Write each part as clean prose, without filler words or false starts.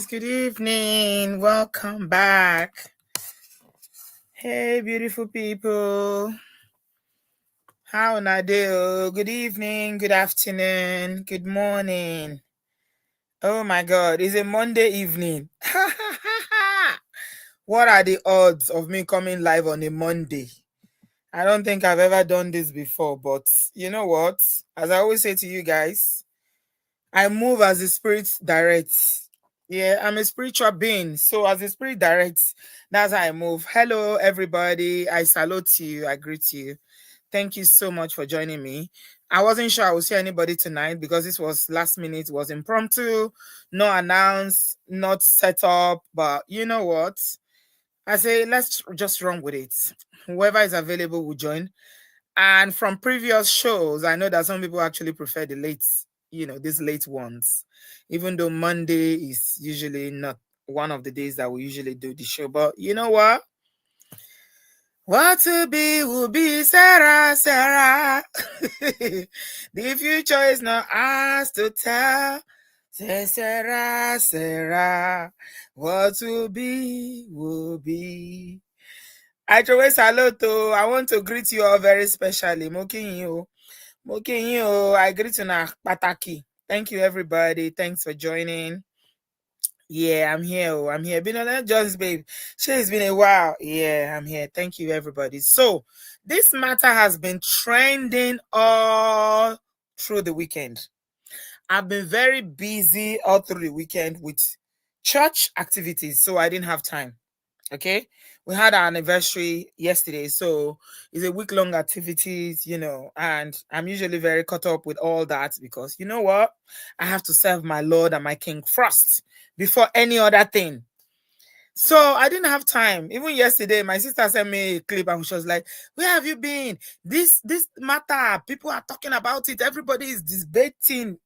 guys, good evening. Welcome back. Hey, beautiful people. How na do? Good evening, good afternoon, good morning. Oh my God, it's a Monday evening. What are the odds of me coming live on a Monday? I don't think I've ever done this before, but you know what? As I always say to you guys, I move as the spirit directs. Yeah, I'm a spiritual being. So as the spirit directs, that's how I move. Hello, everybody. I salute you. I greet you. Thank you so much for joining me. I wasn't sure I would see anybody tonight because this was last minute. It was impromptu, no announce, not set up. But you know what? I say let's just run with it. Whoever is available will join. And from previous shows, I know that some people actually prefer the late, these late ones, even though Monday is usually not one of the days that we usually do the show. But you know what? What to be will be, Sarah, Sarah. The future is not ours to tell. Say, Sarah, Sarah. What will be will be. I want to greet you all very specially. Moking you. I greet you na pataki. Thank you, everybody. Thanks for joining. Yeah, I'm here. I'm here. Been on that Jones, babe. It's been a while. Yeah, I'm here. Thank you, everybody. So, this matter has been trending all through the weekend. I've been very busy all through the weekend with church activities, so I didn't have time. Okay, we had our anniversary yesterday, so it's a week-long activities, and I'm usually very caught up with all that because you know what, I have to serve my Lord and my King first before any other thing. So I didn't have time. Even yesterday, my sister sent me a clip and she was like, "Where have you been? This matter, people are talking about it. Everybody is debating.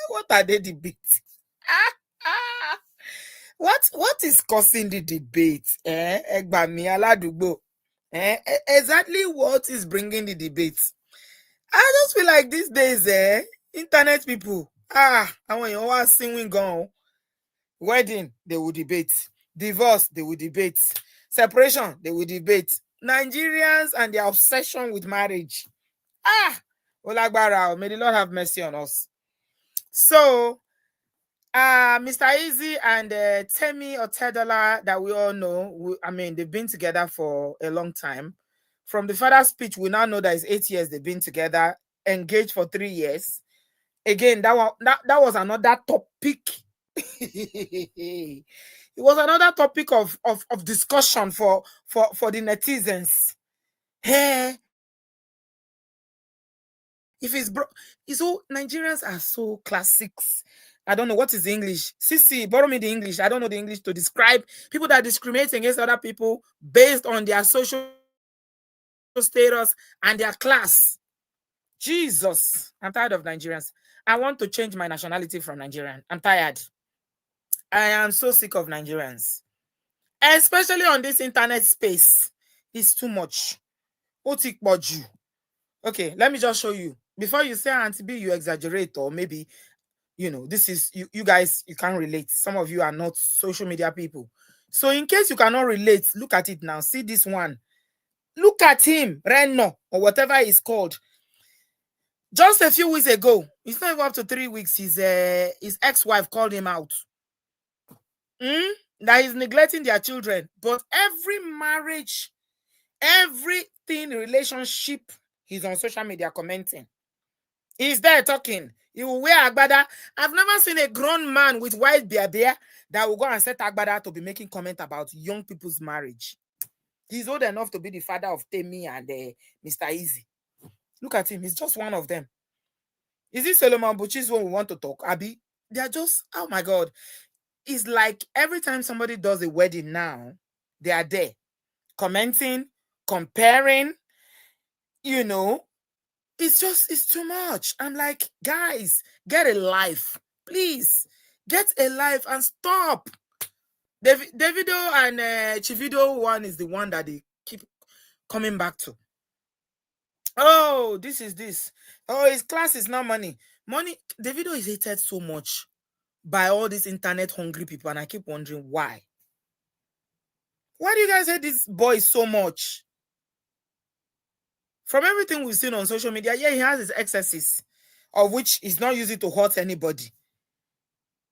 What are they debating?" What is causing the debate? Egbami Aladugbo. Exactly what is bringing the debate? I just feel like these days, internet people, and when you are singing gone, wedding, they will debate. Divorce, they will debate. Separation, they will debate. Nigerians and their obsession with marriage. Olagbara, may the Lord have mercy on us. So, Mr. Easy and Temi Otedola, that we all know, they've been together for a long time. From the father's speech, we now know that it's 8 years they've been together, engaged for 3 years. Again, that was another topic. It was another topic of discussion for the netizens. Hey, if it's so Nigerians are so classics. I don't know what is the English. Sisi, borrow me the English. I don't know the English to describe people that discriminate against other people based on their social status and their class. Jesus, I'm tired of Nigerians. I want to change my nationality from Nigerian. I'm tired. I am so sick of Nigerians, especially on this internet space. It's too much. Okay, let me just show you. Before you say, Auntie B, you exaggerate, or maybe this is you guys, you can't relate. Some of you are not social media people. So in case you cannot relate, look at it now. See this one. Look at him, Reno, or whatever he's called. Just a few weeks ago, it's not even up to 3 weeks, his ex-wife called him out. That he's neglecting their children. But every marriage, everything, relationship, he's on social media commenting. He's there talking. He will wear agbada. I've never seen a grown man with white beard that will go and set agbada to be making comment about young people's marriage. He's old enough to be the father of Temi and Mr. Easy. Look at him. He's just one of them. Is this Solomon Buchi's one we want to talk? Abi, they are just, oh my God. It's like every time somebody does a wedding now, they are there commenting, comparing, it's too much. I'm like, guys, get a life. Please, get a life and stop. Davido and Chivido one is the one that they keep coming back to. Oh, this is this. Oh, his class is not money. Money, Davido is hated so much. by all these internet hungry people, and I keep wondering why. Why do you guys hate this boy so much? From everything we've seen on social media, yeah, he has his excesses, of which he's not using to hurt anybody.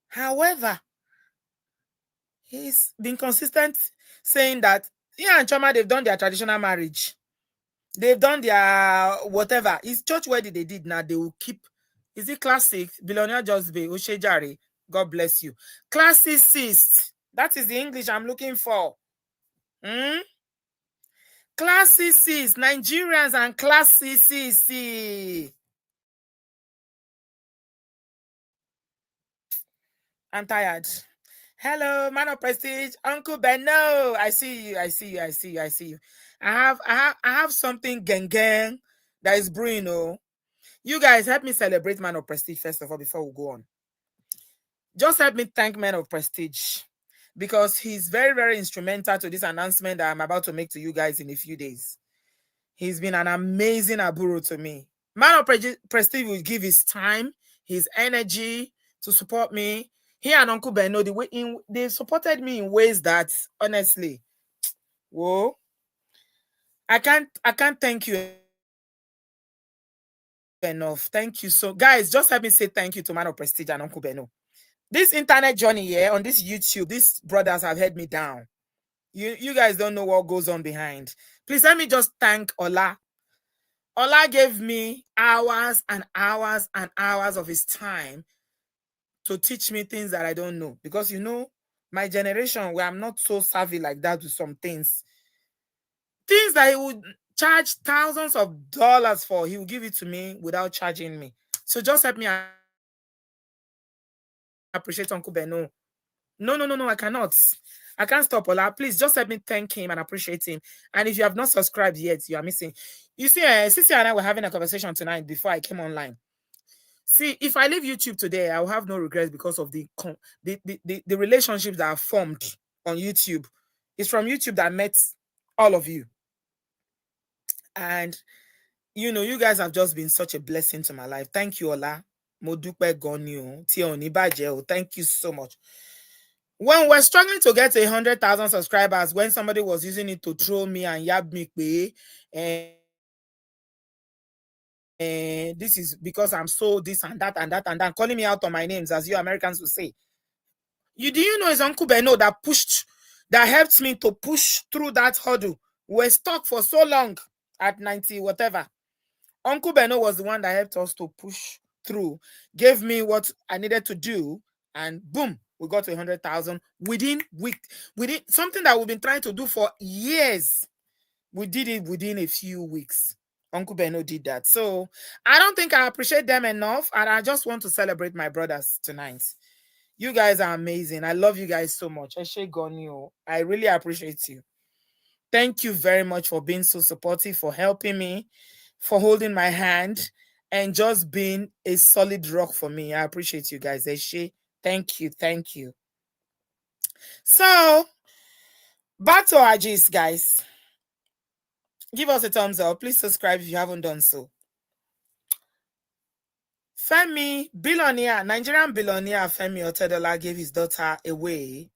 However, he's been consistent saying that he and Choma, they've done their traditional marriage. They've done their whatever. It's church wedding they did now. They will keep. Is it classic? Billionaire just be Oshejare. God bless you. Classicist. That is the English I'm looking for. Classicists. Nigerians and classicists. I'm tired. Hello, man of prestige, Uncle Benno. I see you. I see you. I see you. I see you. I have something gang that is brewing. Oh, you guys help me celebrate man of prestige first of all before we go on. Just help me thank man of prestige because he's very, very instrumental to this announcement that I'm about to make to you guys in a few days. He's been an amazing aburo to me. Man of prestige will give his time, his energy to support me. He and Uncle Benno, they supported me in ways that, honestly, whoa, I can't thank you enough. Thank you. So, guys, just help me say thank you to Man of Prestige and Uncle Benno. This internet journey here on this YouTube, these brothers have held me down. You guys don't know what goes on behind. Please let me just thank Ola. Ola gave me hours and hours and hours of his time to teach me things that I don't know. Because, my generation, where I'm not so savvy like that with some things. Things that he would charge thousands of dollars for, he will give it to me without charging me. So just help me appreciate Uncle Benno. No, I cannot. I can't stop, Ola. Please just help me thank him and appreciate him. And if you have not subscribed yet, you are missing. You see, Sisi and I were having a conversation tonight before I came online. See, if I leave YouTube today, I will have no regrets because of the relationships that are formed on YouTube. It's from YouTube that I met all of you. And, you guys have just been such a blessing to my life. Thank you, Ola. Modupe Gonyo. Thank you so much. When we're struggling to get 100,000 subscribers, when somebody was using it to troll me and yab me, this is because I'm so this and that and that and that, calling me out on my names, as you Americans will say. Do you know it's Uncle Benno that helped me to push through that hurdle? We're stuck for so long at 90 whatever. Uncle Benno was the one that helped us to push through, gave me what I needed to do, and boom, we got to 100,000 within something that we've been trying to do for years. We did it within a few weeks. Uncle Benno did that. So I don't think I appreciate them enough, and I just want to celebrate my brothers tonight. You guys are amazing. I love you guys so much. I really appreciate you. Thank you very much for being so supportive, for helping me, for holding my hand, and just being a solid rock for me. I appreciate you guys. Eshe, thank you. Thank you. So, back to our gist, guys. Give us a thumbs up. Please subscribe if you haven't done so. Nigerian billionaire Femi Otedola gave his daughter away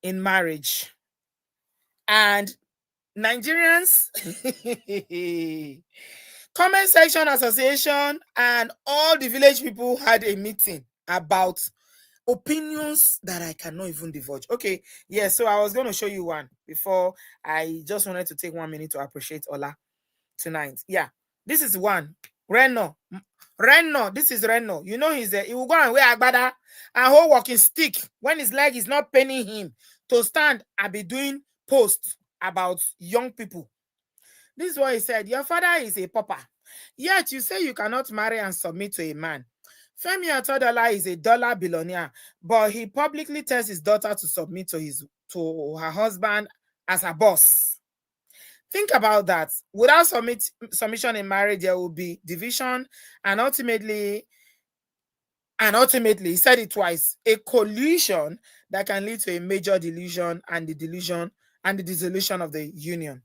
in marriage. And Nigerians, Comment Section Association and all the village people had a meeting about opinions that I cannot even divulge. Okay, yeah, so I was going to show you one before. I just wanted to take 1 minute to appreciate Ola tonight. Yeah, this is one. Reno, this is Reno. You know he will go and wear agbada and hold walking stick when his leg is not paining him to stand and be doing posts about young people. This is what he said. Your father is a pauper, yet you say you cannot marry and submit to a man. Femi Otedola'S is a dollar billionaire, but he publicly tells his daughter to submit to her husband as a boss. Think about that. Without submission in marriage, there will be division, and ultimately, he said it twice, a collusion that can lead to a major delusion and the dissolution of the union.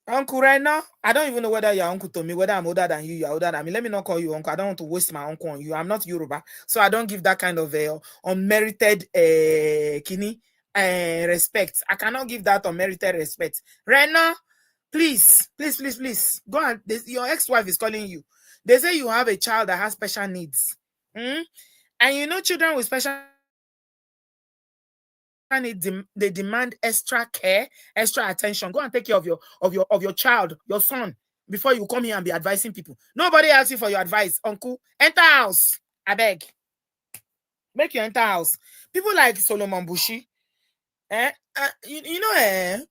Uncle, right now, I don't even know whether you're uncle to me, whether I'm older than you, you're older than me. Let me not call you uncle. I don't want to waste my uncle on you. I'm not Yoruba, so I don't give that kind of unmerited kini respect. I cannot give that unmerited respect. Right now, please, please, please, please, go and your ex-wife is calling you. They say you have a child that has special needs. Hmm? And you know children with special they demand extra care, extra attention. Go and take care of your child, your son, before you come here and be advising people. Nobody asks you for your advice, uncle. Enter house. I beg. Make you enter house. People like Solomon Bushi. You know,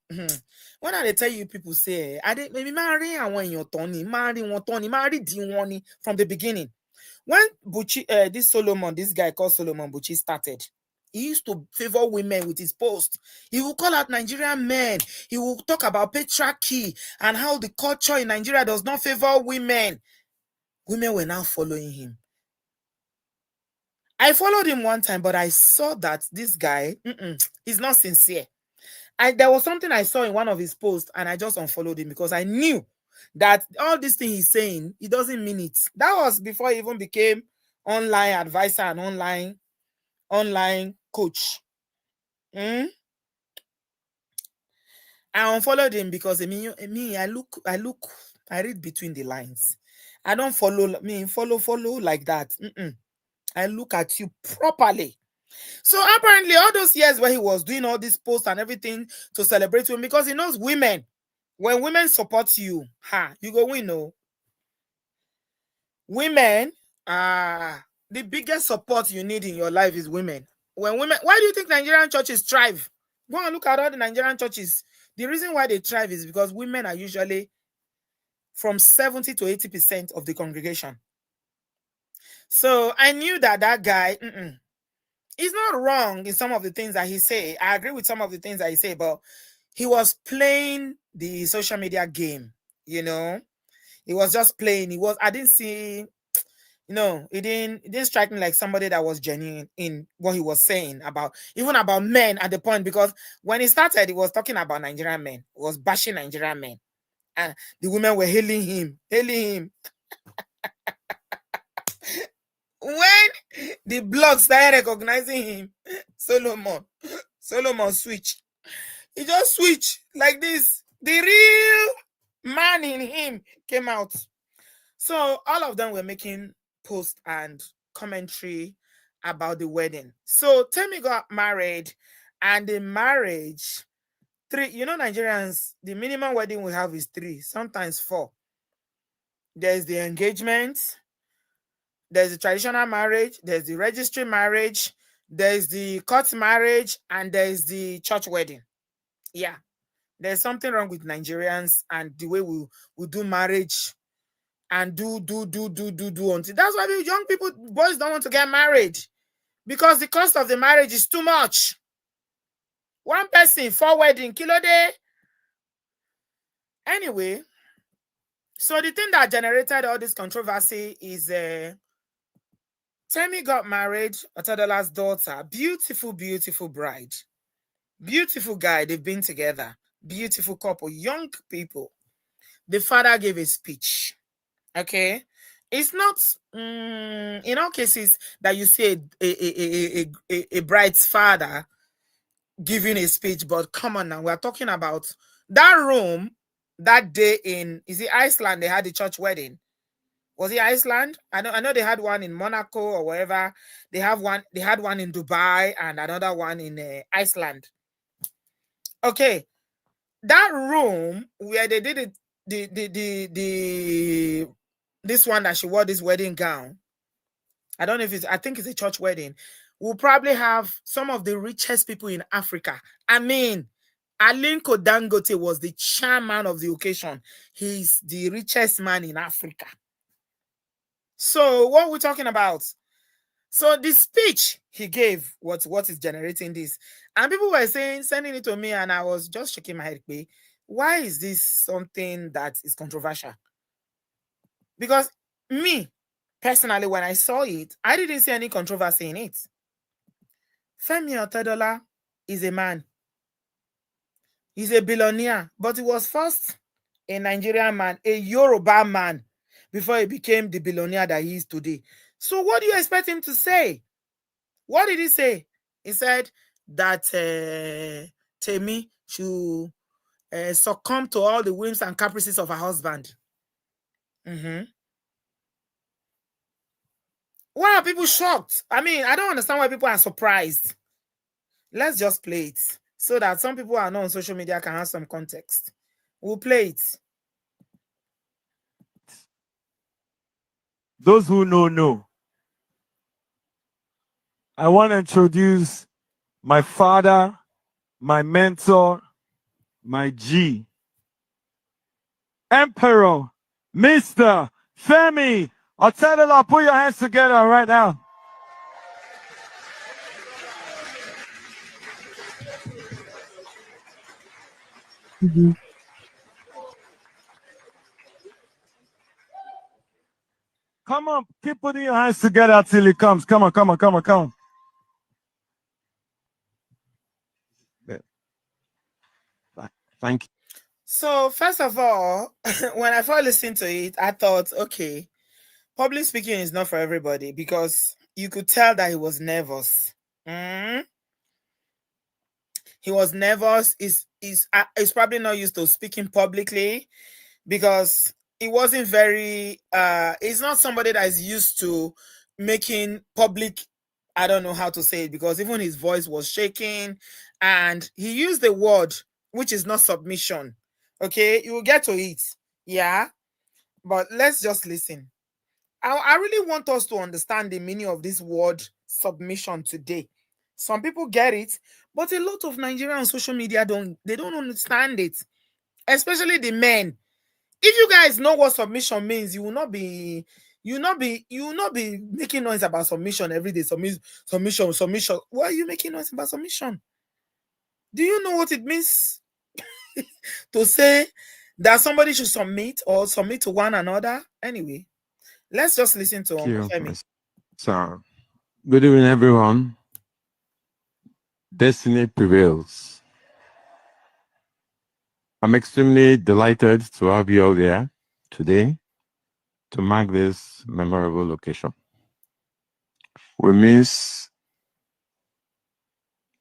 when I tell you people say, I didn't maybe marry and when you're Tony, marry D1 from the beginning. When Buchi, this Solomon, this guy called Solomon Buchi started, he used to favor women with his post. He will call out Nigerian men. He will talk about patriarchy and how the culture in Nigeria does not favor women. Women were now following him. I followed him one time, but I saw that this guy is not sincere. There was something I saw in one of his posts, and I just unfollowed him because I knew that all this thing he's saying, he doesn't mean it. That was before he even became online advisor and online coach. I unfollowed him because I read between the lines. I don't follow like that. I look at you properly. So apparently all those years where he was doing all these posts and everything to celebrate women, because he knows women. When women support you, you go win. No, women the biggest support you need in your life is women. When women, why do you think Nigerian churches thrive? Go and look at all the Nigerian churches. The reason why they thrive is because women are usually from 70 to 80% of the congregation. So I knew that guy, he's not wrong in some of the things that he say. I agree with some of the things that he say, but he was playing the social media game, you know. He was just playing. I didn't see, it didn't strike me like somebody that was genuine in what he was saying about, even about men at the point, because when he started, he was talking about Nigerian men. He was bashing Nigerian men. And the women were hailing him. When the blood started recognizing him, Solomon switch. He just switched like this. The real man in him came out. So all of them were making posts and commentary about the wedding. So Temi got married, and the marriage, Nigerians, the minimum wedding we have is 3, sometimes 4. There's the engagement, there's the traditional marriage, there's the registry marriage, there's the court marriage, and there's the church wedding. Yeah. There's something wrong with Nigerians and the way we do marriage and do until that's why young people, boys don't want to get married, because the cost of the marriage is too much. One person, 4 wedding, kilo day. Anyway, so the thing that generated all this controversy is Temi got married, Otedola'S daughter, beautiful bride, beautiful guy. They've been together, beautiful couple, young people. The father gave a speech. Okay, it's not in all cases that you see a bride's father giving a speech, but come on now, we're talking about that room that day is it Iceland? They had the church wedding. Was it Iceland? I know they had one in Monaco or wherever. They had one in Dubai and another one in Iceland. Okay, that room where they did it, the this one that she wore this wedding gown, I don't know if I think it's a church wedding, will probably have some of the richest people in Africa. I mean, Aliko Dangote was the chairman of the occasion. He's the richest man in Africa. So what we're talking about? So the speech he gave, what is generating this? And people were sending it to me, and I was just shaking my head. Why is this something that is controversial? Because me, personally, when I saw it, I didn't see any controversy in it. Femi Otedola is a man. He's a billionaire, but he was first a Nigerian man, a Yoruba man, before he became the billionaire that he is today. So what do you expect him to say? What did he say? He said that Temi should succumb to all the whims and caprices of her husband. Why are people shocked? I mean, I don't understand why people are surprised. Let's just play it so that some people who are not on social media can have some context. We'll play it. Those who know. I want to introduce my father, my mentor, my G, Emperor, Mr. Femi Otedola'S. Put your hands together right now. Come on, keep putting your hands together till he comes. Come on. Thank you. So, first of all, when I first listened to it, I thought, okay, public speaking is not for everybody because you could tell that he was nervous. He was nervous. He's probably not used to speaking publicly because he wasn't very he's not somebody that is used to making public, I don't know how to say it, because even his voice was shaking and he used the word which is not submission. Okay, you will get to it. Yeah, but let's just listen. I really want us to understand the meaning of this word submission today. Some people get it, but a lot of Nigerians on social media don't understand it, especially the men. If you guys know what submission means, you will not be making noise about submission every day. Submission. Why are you making noise about submission? Do you know what it means to say that somebody should submit or submit to one another? Anyway, let's just listen to Uncle Femi. So, good evening, everyone. Destiny prevails. I'm extremely delighted to have you all here today to mark this memorable occasion. We miss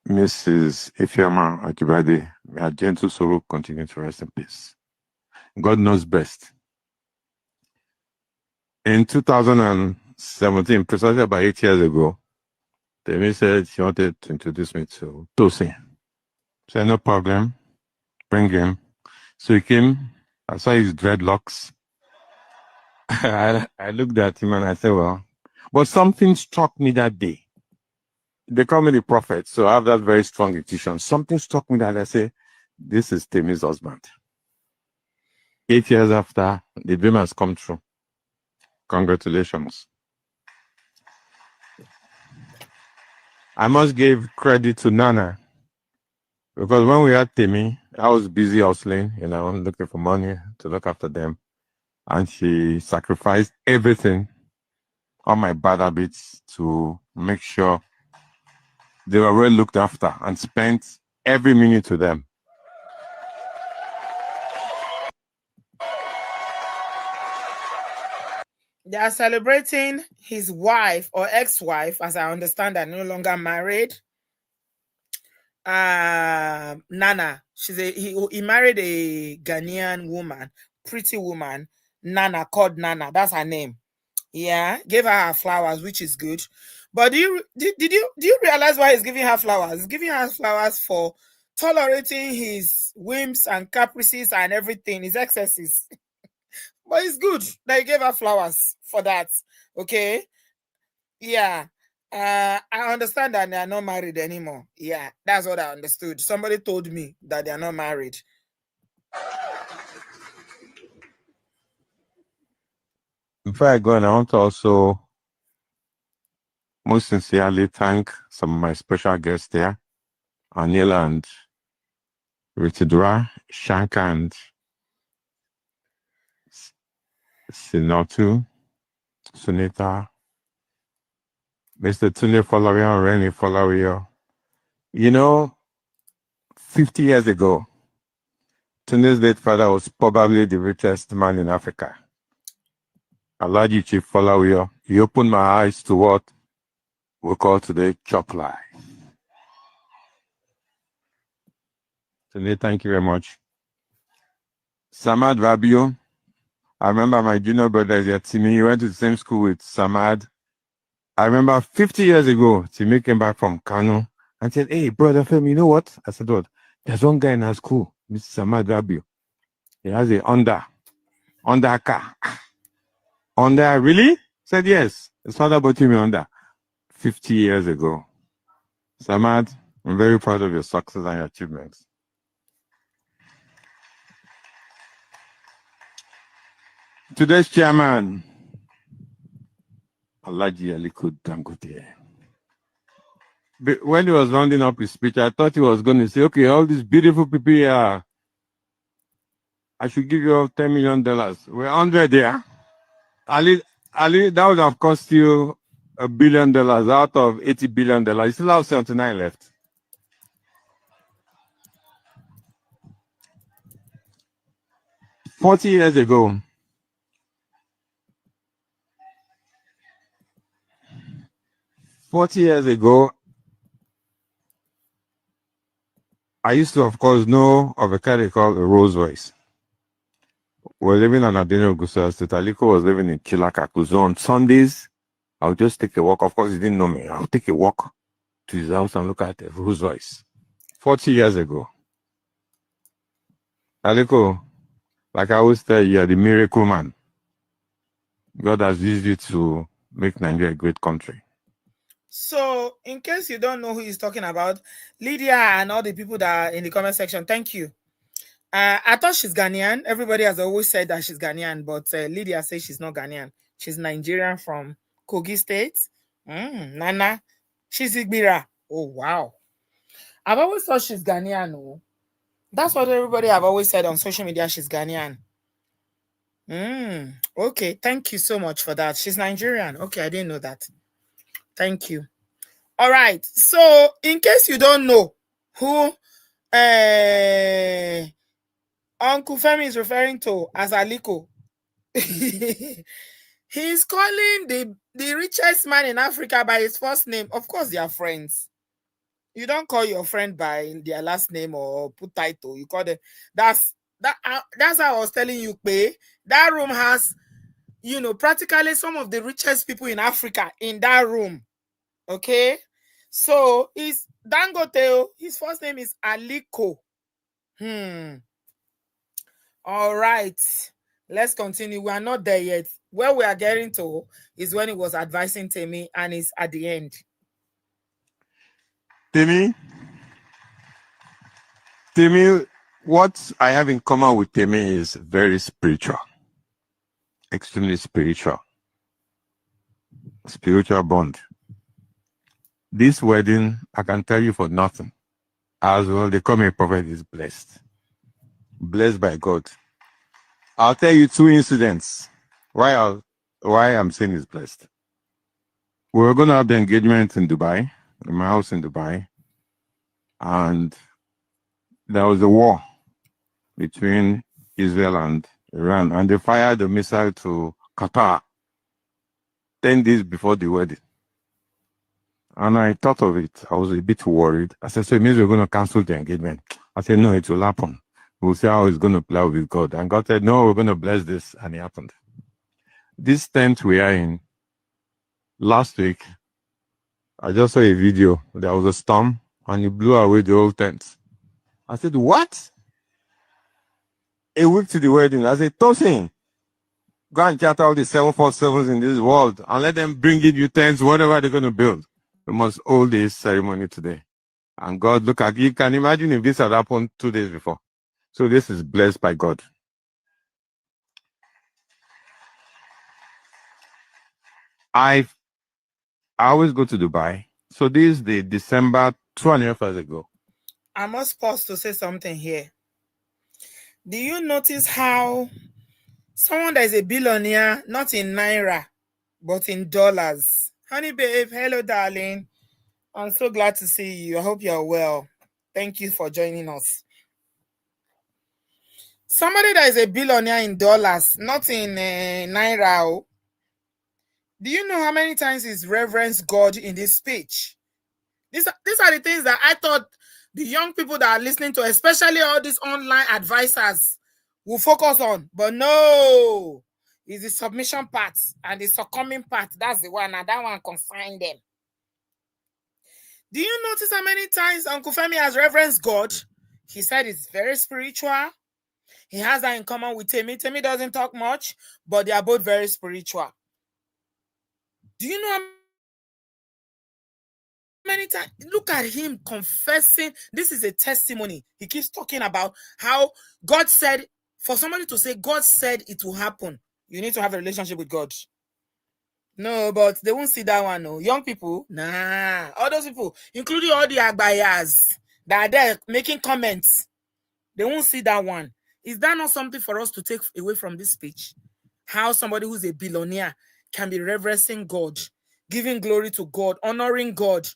Mrs. Ifeoma Akibade. May her gentle soul continue to rest in peace. God knows best. In 2017, precisely about 8 years ago, Temi said she wanted to introduce me to Tosin. Said, no problem, bring him. So he came, I saw his dreadlocks. I looked at him and I said, well, but something struck me that day. They call me the prophet, so I have that very strong intuition. Something struck me that I say, this is Temi's husband. 8 years after, the dream has come true. Congratulations. I must give credit to Nana, because when we had Temi, I was busy hustling, looking for money to look after them. And she sacrificed everything, all my bad habits, to make sure they were well looked after and spent every minute with them. They are celebrating his wife or ex-wife, as I understand, are no longer married. Nana. He married a Ghanaian woman, pretty woman, Nana, called Nana. That's her name. Yeah, gave her flowers, which is good. But do you realize why he's giving her flowers? He's giving her flowers for tolerating his whims and caprices and everything, his excesses. But it's good that he gave her flowers for that. Okay. Yeah. I understand that they are not married anymore. Yeah, that's what I understood. Somebody told me that they are not married. Before I go on, I want to also most sincerely thank some of my special guests there, Anila and Ritidra, Shanka and Sinotu, Sunita, Mr. Tunde Folawiyo, Reni Folawiyo. 50 years ago, Tunde's late father was probably the richest man in Africa. Alhaji Chief Folawiyo. He opened my eyes to what we call today chop life. Tunde, thank you very much. Samad Rabio. I remember my junior brother is here, Temi. He went to the same school with Samad. I remember 50 years ago, Temi came back from Kano and said, "Hey, brother Femi, you know what?" I said, "What?" "There's one guy in our school, Mr. Samad Rabio. He has a Honda car." "Honda, really?" I said, "Yes. His father bought him a Honda 50 years ago." Samad, I'm very proud of your success and your achievements. Today's chairman, Alhaji Aliko Dangote. When he was rounding up his speech, I thought he was going to say, "Okay, all these beautiful people here, I should give you all $10 million. We're 100 there. Ali, that would have cost you $1 billion out of $80 billion. You still have 79 left." 40 years ago, I used to, of course, know of a car they call a Rolls Royce. We're living on Adeno Gusa State. Aliko was living in Chilakaku. So on Sundays, I would just take a walk. Of course, he didn't know me. I would take a walk to his house and look at the Rolls Royce. 40 years ago. Aliko, like I always tell you, you're the miracle man. God has used you to make Nigeria a great country. So, in case you don't know who he's talking about, Lydia and all the people that are in the comment section, thank you. I thought she's Ghanaian. Everybody has always said that she's Ghanaian, but Lydia says she's not Ghanaian. She's Nigerian from Kogi State. Nana, she's Igbira. Oh, wow. I've always thought she's Ghanaian. Oh. That's what everybody have always said on social media. She's Ghanaian. Okay, thank you so much for that. She's Nigerian. Okay, I didn't know that. Thank you. All right. So, in case you don't know who Uncle Femi is referring to as Aliko, he's calling the richest man in Africa by his first name. Of course, they are friends. You don't call your friend by their last name or put title. You call them. That's how I was telling you, Pei. That room has, practically some of the richest people in Africa in that room. Okay, so he's Dangote. His first name is Aliko. All right, let's continue. We are not there yet. Where we are getting to is when he was advising Temi, and it's at the end. Temi, what I have in common with Temi is very spiritual. Extremely spiritual. Spiritual bond. This wedding, I can tell you for nothing. As well, they call me a prophet is blessed. Blessed by God. I'll tell you 2 incidents why I'm saying it's blessed. We were going to have the engagement in Dubai, in my house in Dubai, and there was a war between Israel and Iran, and they fired a missile to Qatar 10 days before the wedding. And I thought of it. I was a bit worried. I said, "So it means we're going to cancel the engagement." I said, "No, it will happen. We'll see how it's going to play out with God." And God said, "No, we're going to bless this." And it happened. This tent we are in, last week, I just saw a video. There was a storm and it blew away the whole tent. I said, "What?" A week to the wedding. I said, "Tosin, go and chat all the 747s in this world and let them bring in you tents, whatever they're going to build. We must hold this ceremony today." And God, look at you. Can imagine if this had happened 2 days before. So this is blessed by God. I always go to Dubai. So this is the December 2.5 years ago. I must pause to say something here. Do you notice how someone that is a billionaire, not in Naira, but in dollars? Honey babe, hello darling. I'm so glad to see you. I hope you're well. Thank you for joining us. Somebody that is a billionaire in dollars, not in naira. Oh. Do you know how many times he's reverenced God in this speech? These are the things that I thought the young people that are listening to, especially all these online advisors, will focus on. But no, it's the submission part and the succumbing part. That's the one, and that one consign them. Do you notice how many times Uncle Femi has reverenced God? He said it's very spiritual. He has that in common with Temi. Temi doesn't talk much, but they are both very spiritual. Do you know how many times? Look at him confessing. This is a testimony. He keeps talking about how God said, for somebody to say, God said it will happen, you need to have a relationship with God. No, but they won't see that one. No, young people, nah. All those people, including all the agbayas that are there making comments, they won't see that one. Is that not something for us to take away from this speech? How somebody who's a billionaire can be reverencing God, giving glory to God, honoring God,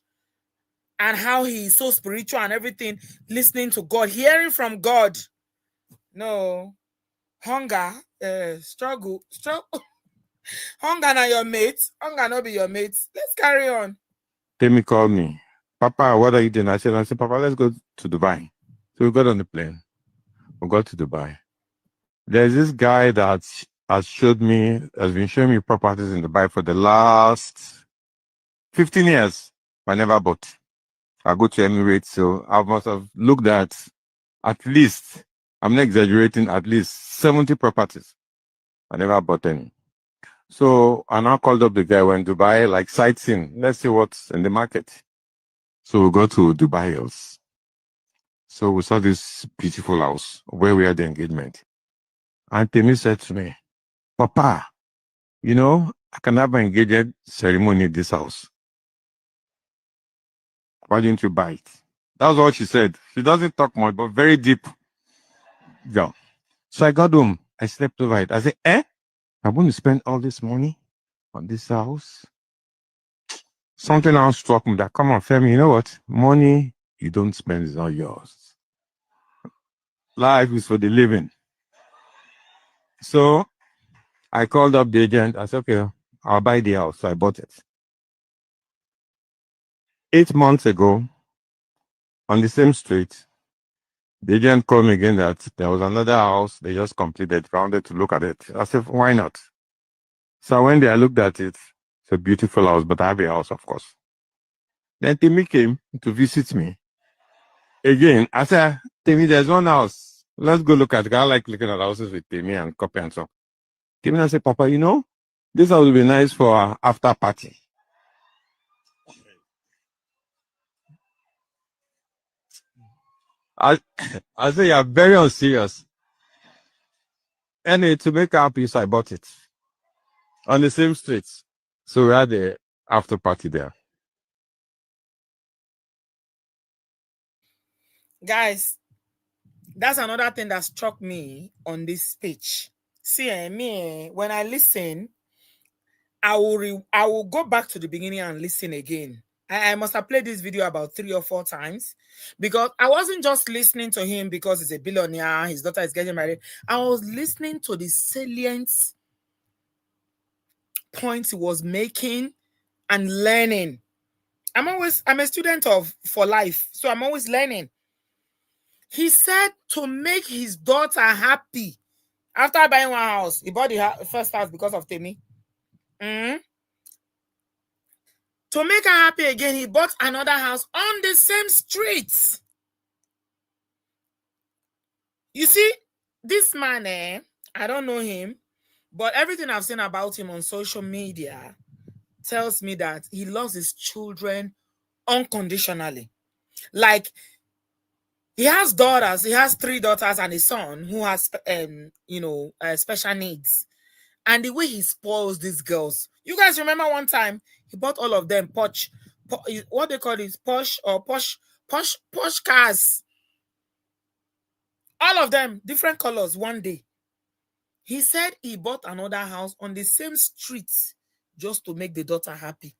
and how he is so spiritual and everything, listening to God, hearing from God. No, hunger, struggle. Hunger not your mate. Hunger not be your mate. Let's carry on. Temi called me. Papa, what are you doing? I said, Papa, let's go to Dubai. So we got on the plane. We got to Dubai. There's this guy that has been showing me properties in Dubai for the last 15 years. I never bought. I go to Emirates, so I must have looked at least, I'm not exaggerating, at least 70 properties. I never bought any. So I now called up the guy when Dubai, like sightseeing. Let's see what's in the market. So we go to Dubai Hills. So we saw this beautiful house where we had the engagement. And Temi said to me, Papa, you know, I can have an engagement ceremony in this house. Why didn't you buy it? That's what she said. She doesn't talk much, but very deep. Yeah. So I got home. I slept over it. I said, I'm going to spend all this money on this house. Something else struck me that, come on, Femi, you know what? Money you don't spend is not yours. Life is for the living. So I called up the agent. I said, okay, I'll buy the house. So I bought it. 8 months ago, on the same street, the agent called me again that there was another house they just completed, wanted to look at it. I said, why not? So when I looked at it, it's a beautiful house, but I have a house, of course. Then Timmy came to visit me. Again, I said, Timmy, there's one house. Let's go look at it. I like looking at houses with Timmy and copy and so. Timmy I said, Papa, you know, this house would be nice for our after party. I, I said, you're very unserious. Anyway, to make her happy, so I bought it on the same street. So we had the after party there. Guys, that's another thing that struck me on this speech. See, when I listen, I will go back to the beginning and listen again. I must have played this video about 3 or 4 times because I wasn't just listening to him because he's a billionaire, his daughter is getting married. I was listening to the salient points he was making and learning. I'm a student of for life, so I'm always learning. He said to make his daughter happy after buying one house, he bought the first house because of Temi. To make her happy again, he bought another house on the same street. You see, this man, I don't know him, but everything I've seen about him on social media tells me that he loves his children unconditionally. Like, he has daughters. He has 3 daughters and a son who has, special needs. And the way he spoils these girls. You guys remember one time he bought all of them what they call it, posh cars. All of them, different colors one day. He said he bought another house on the same street just to make the daughter happy.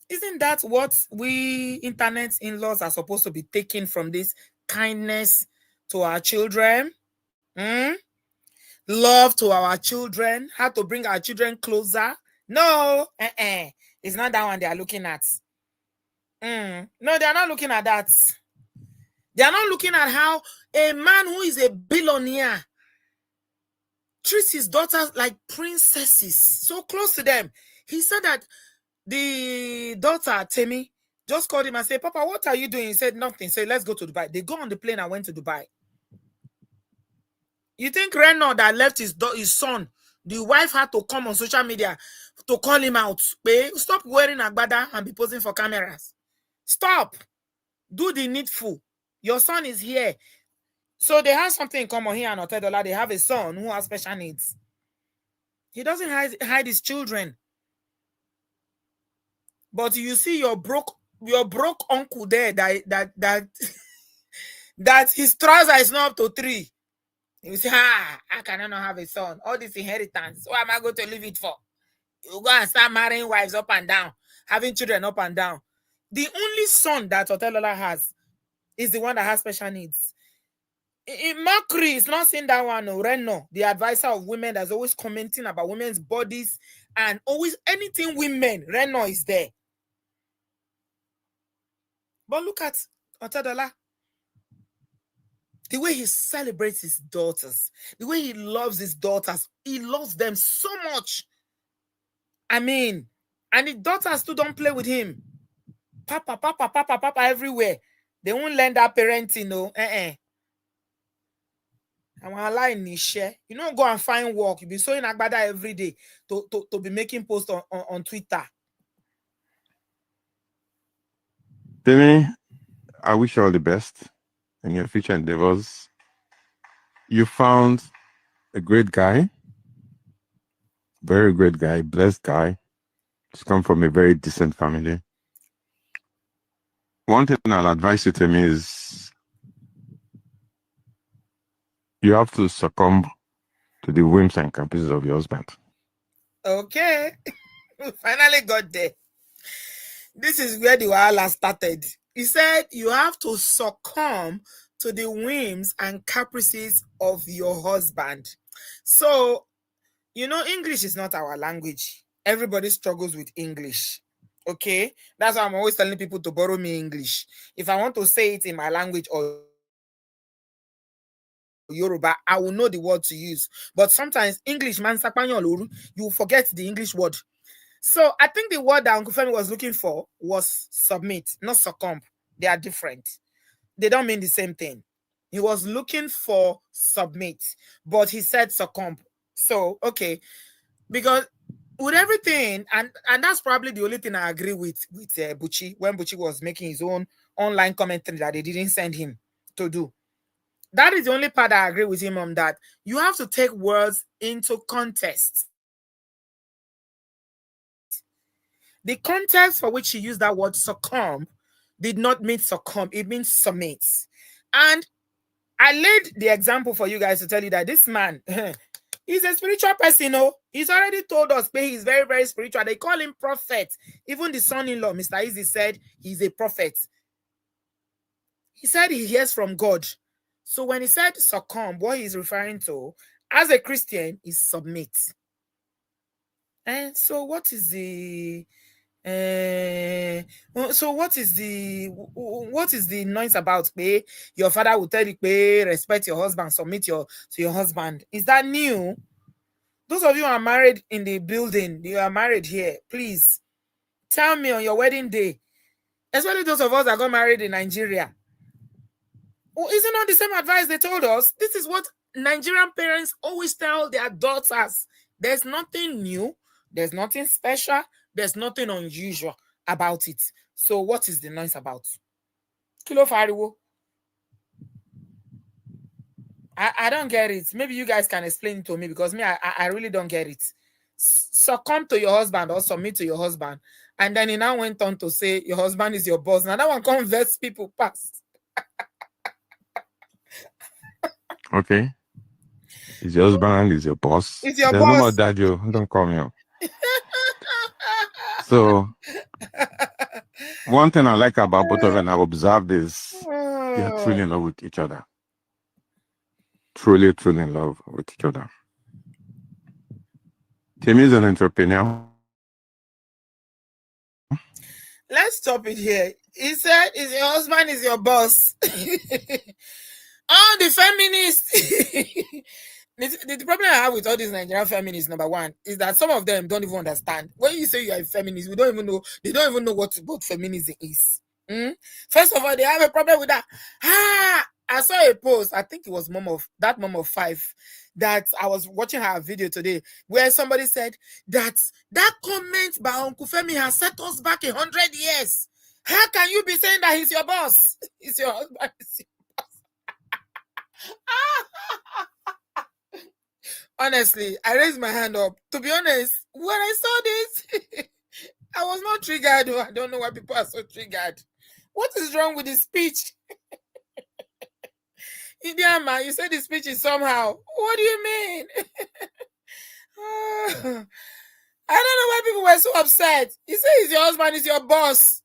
Isn't that what we internet in-laws are supposed to be taking from this kindness to our children? Hmm? Love to our children, how to bring our children closer. No, it's not that one they are looking at. No, they are not looking at that. They are not looking at how a man who is a billionaire treats his daughters like princesses, so close to them. He said that the daughter, Temi, just called him and said, Papa, what are you doing? He said, nothing. He said, let's go to Dubai. They go on the plane and went to Dubai. You think Reno that left his son, the wife had to come on social media to call him out? Stop wearing agbada and be posing for cameras. Stop. Do the needful. Your son is here. So they have something in common here and Otedola. They have a son who has special needs. He doesn't hide his children. But you see your broke uncle there that that his trouser is not up to 3. You say, I cannot have a son. All this inheritance. What am I going to leave it for? You go and start marrying wives up and down, having children up and down. The only son that Otedola has is the one that has special needs. Mercury is not saying that one. No, Reno, the advisor of women, that's always commenting about women's bodies and always anything women. Reno is there. But look at Otedola. The way he celebrates his daughters, the way he loves his daughters, he loves them so much. I mean, and the daughters too don't play with him. Papa everywhere. They won't learn that parenting, no. I'm online niche. You don't go and find work. You be sewing agbada every day to be making posts on Twitter. Temi, I wish you all the best in your future endeavors. You found a great guy, very great guy, blessed guy. He's come from a very decent family. One thing I'll advise you, Temi, is you have to succumb to the whims and caprices of your husband. Okay. We finally got there. This is where the wahala started. He said you have to succumb to the whims and caprices of your husband. So, English is not our language. Everybody struggles with English. Okay? That's why I'm always telling people to borrow me English. If I want to say it in my language or Yoruba, I will know the word to use. But sometimes English, man, you forget the English word. So I think the word that Uncle Femi was looking for was submit, not succumb. They are different. They don't mean the same thing. He was looking for submit, but he said succumb. So, okay. Because with everything, and that's probably the only thing I agree with Buchi, when Buchi was making his own online commentary that they didn't send him to do. That is the only part I agree with him on, that you have to take words into context. The context for which he used that word succumb did not mean succumb, it means submit. And I laid the example for you guys to tell you that this man, he's a spiritual person, he's already told us, but he's very, very spiritual. They call him prophet. Even the son-in-law, Mr. Easy, said he's a prophet. He said he hears from God. So when he said succumb, what he's referring to as a Christian is submit. And so what is the what is the noise about? Your father will tell you, respect your husband, submit to your husband. Is that new? Those of you who are married in the building, you are married here, please tell me on your wedding day, especially those of us that got married in Nigeria. Is it not the same advice they told us? This is what Nigerian parents always tell their daughters. There's nothing new. There's nothing special. There's nothing unusual about it. So what is the noise about? Kilo fariwo. I don't get it. Maybe you guys can explain it to me, because me, I really don't get it. Succumb to your husband or submit to your husband. And then he now went on to say your husband is your boss. Now that one converts people past. Okay. Is your husband, is your boss. It's your There's boss. no more dad, you don't call me. So one thing I like about both of them, I've observed, is they are truly in love with each other. truly, truly in love with each other. Temi is an entrepreneur. Let's stop it here. He said, "Is your husband is your boss?" Oh, the feminist. The problem I have with all these Nigerian feminists, number one, is that some of them don't even understand. When you say you are a feminist, we don't even know. They don't even know what feminism is. Hmm? First of all, they have a problem with that. I saw a post. I think it was mom of five, that I was watching her video today, where somebody said that comment by Uncle Femi has set us back 100 years. How can you be saying that he's your boss? He's your husband. Honestly, I raised my hand up. To be honest, when I saw this, I was not triggered. I don't know why people are so triggered. What is wrong with the speech? Indian man, you said the speech is somehow. What do you mean? I don't know why people were so upset. He said he's your husband, is your boss.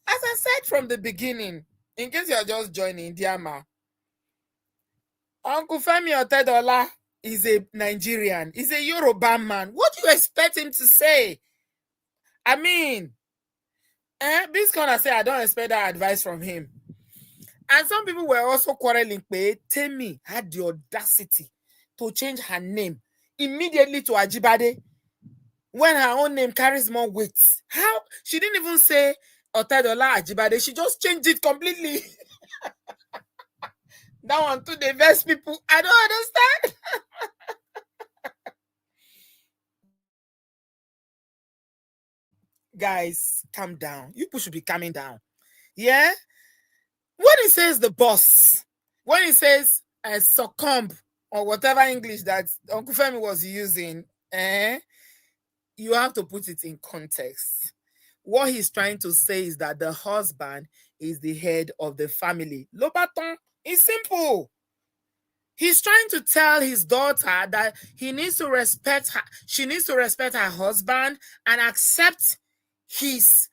As I said from the beginning, in case you're just joining, Indian man, Uncle Femi Otedola is a Nigerian. He's a Yoruba man. What do you expect him to say? I mean, this gonna say I don't expect that advice from him. And some people were also quarreling. Temi had the audacity to change her name immediately to Ajibade when her own name carries more weight. How? She didn't even say Otedola Ajibade. She just changed it completely. That one too, they vex people. I don't understand. Guys, calm down. You people should be calming down. Yeah? When he says the boss, when he says succumb or whatever English that Uncle Femi was using, you have to put it in context. What he's trying to say is that the husband is the head of the family. Lobaton is simple. He's trying to tell his daughter that he needs to respect her. She needs to respect her husband and accept his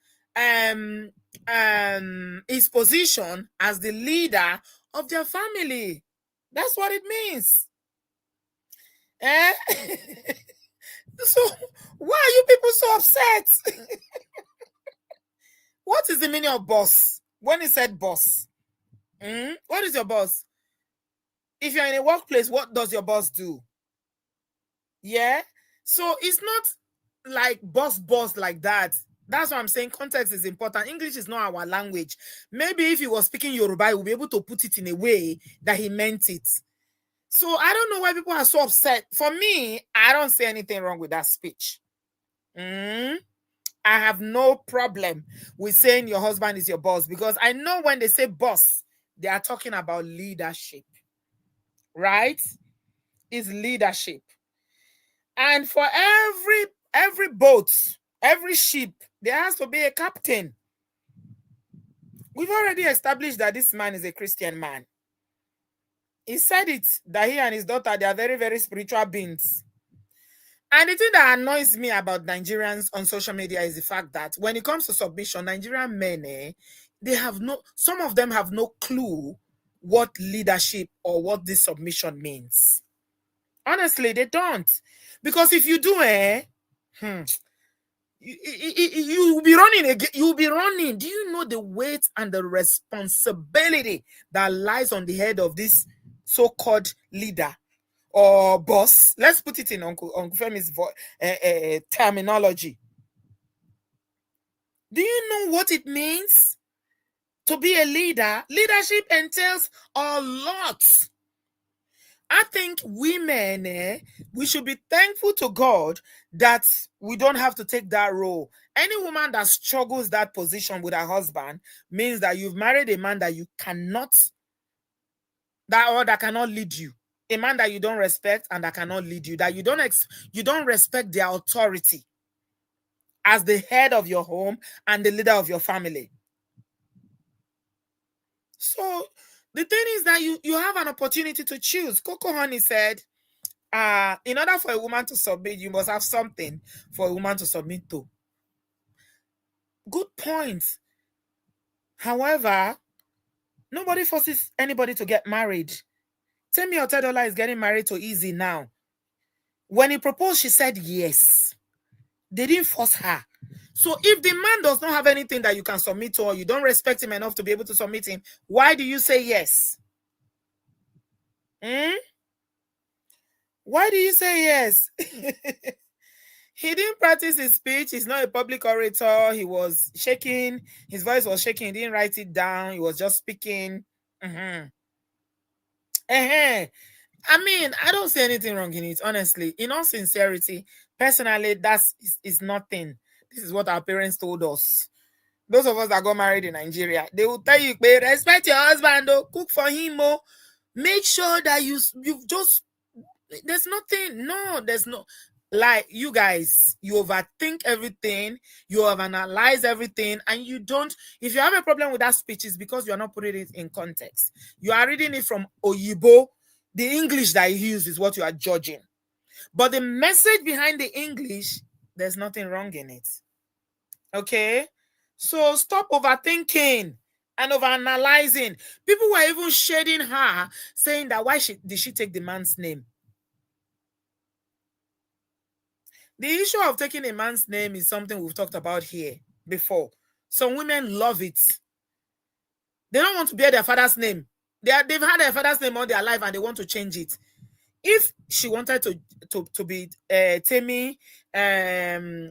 his position as the leader of their family. That's what it means. Eh? So why are you people so upset? What is the meaning of boss? When he said boss, what is your boss? If you're in a workplace, what does your boss do? Yeah. So it's not like boss like that. That's what I'm saying. Context is important. English is not our language. Maybe if he was speaking Yoruba, he would be able to put it in a way that he meant it. So I don't know why people are so upset. For me, I don't see anything wrong with that speech. I have no problem with saying your husband is your boss, because I know when they say boss, they are talking about leadership, right? It's leadership. And for every boat, every ship, there has to be a captain. We've already established that this man is a Christian man. He said it, that he and his daughter, they are very, very spiritual beings. And the thing that annoys me about Nigerians on social media is the fact that when it comes to submission, Nigerian men, some of them have no clue what leadership or what this submission means. Honestly, they don't. Because if you do, you'll be running again. You'll be running. Do you know the weight and the responsibility that lies on the head of this so-called leader or boss? Let's put it in Uncle Femi's terminology. Do you know what it means to be a leader? Leadership entails a lot. I think women, we should be thankful to God that we don't have to take that role. Any woman that struggles that position with her husband means that you've married a man that you cannot, that cannot lead you. A man that you don't respect and that cannot lead you, that you don't respect their authority as the head of your home and the leader of your family. So the thing is that you have an opportunity to choose. Coco Honey said, in order for a woman to submit, you must have something for a woman to submit to. Good point. However, nobody forces anybody to get married. Temi Otedola is getting married to Easy now. When he proposed, she said yes. They didn't force her. So if the man does not have anything that you can submit to, or you don't respect him enough to be able to submit him, why do you say yes? Hmm? Why do you say yes? He didn't practice his speech. He's not a public orator. He was shaking. His voice was shaking. He didn't write it down. He was just speaking. Mm-hmm. Uh-huh. I mean, I don't see anything wrong in it, honestly. In all sincerity, personally, that's is nothing. This is what our parents told us. Those of us that got married in Nigeria, they will tell you, "Babe, respect your husband, oh, cook for him, oh, make sure that you've just there's nothing, no, there's no like you guys, you overthink everything, you overanalyze everything, and you don't. If you have a problem with that speech, it's because you are not putting it in context. You are reading it from Oyibo. The English that he used is what you are judging. But the message behind the English, there's nothing wrong in it. Okay? So stop overthinking and overanalyzing. People were even shading her, saying that did she take the man's name? The issue of taking a man's name is something we've talked about here before. Some women love it. They don't want to bear their father's name. They've had their father's name all their life and they want to change it. If she wanted to be Temi,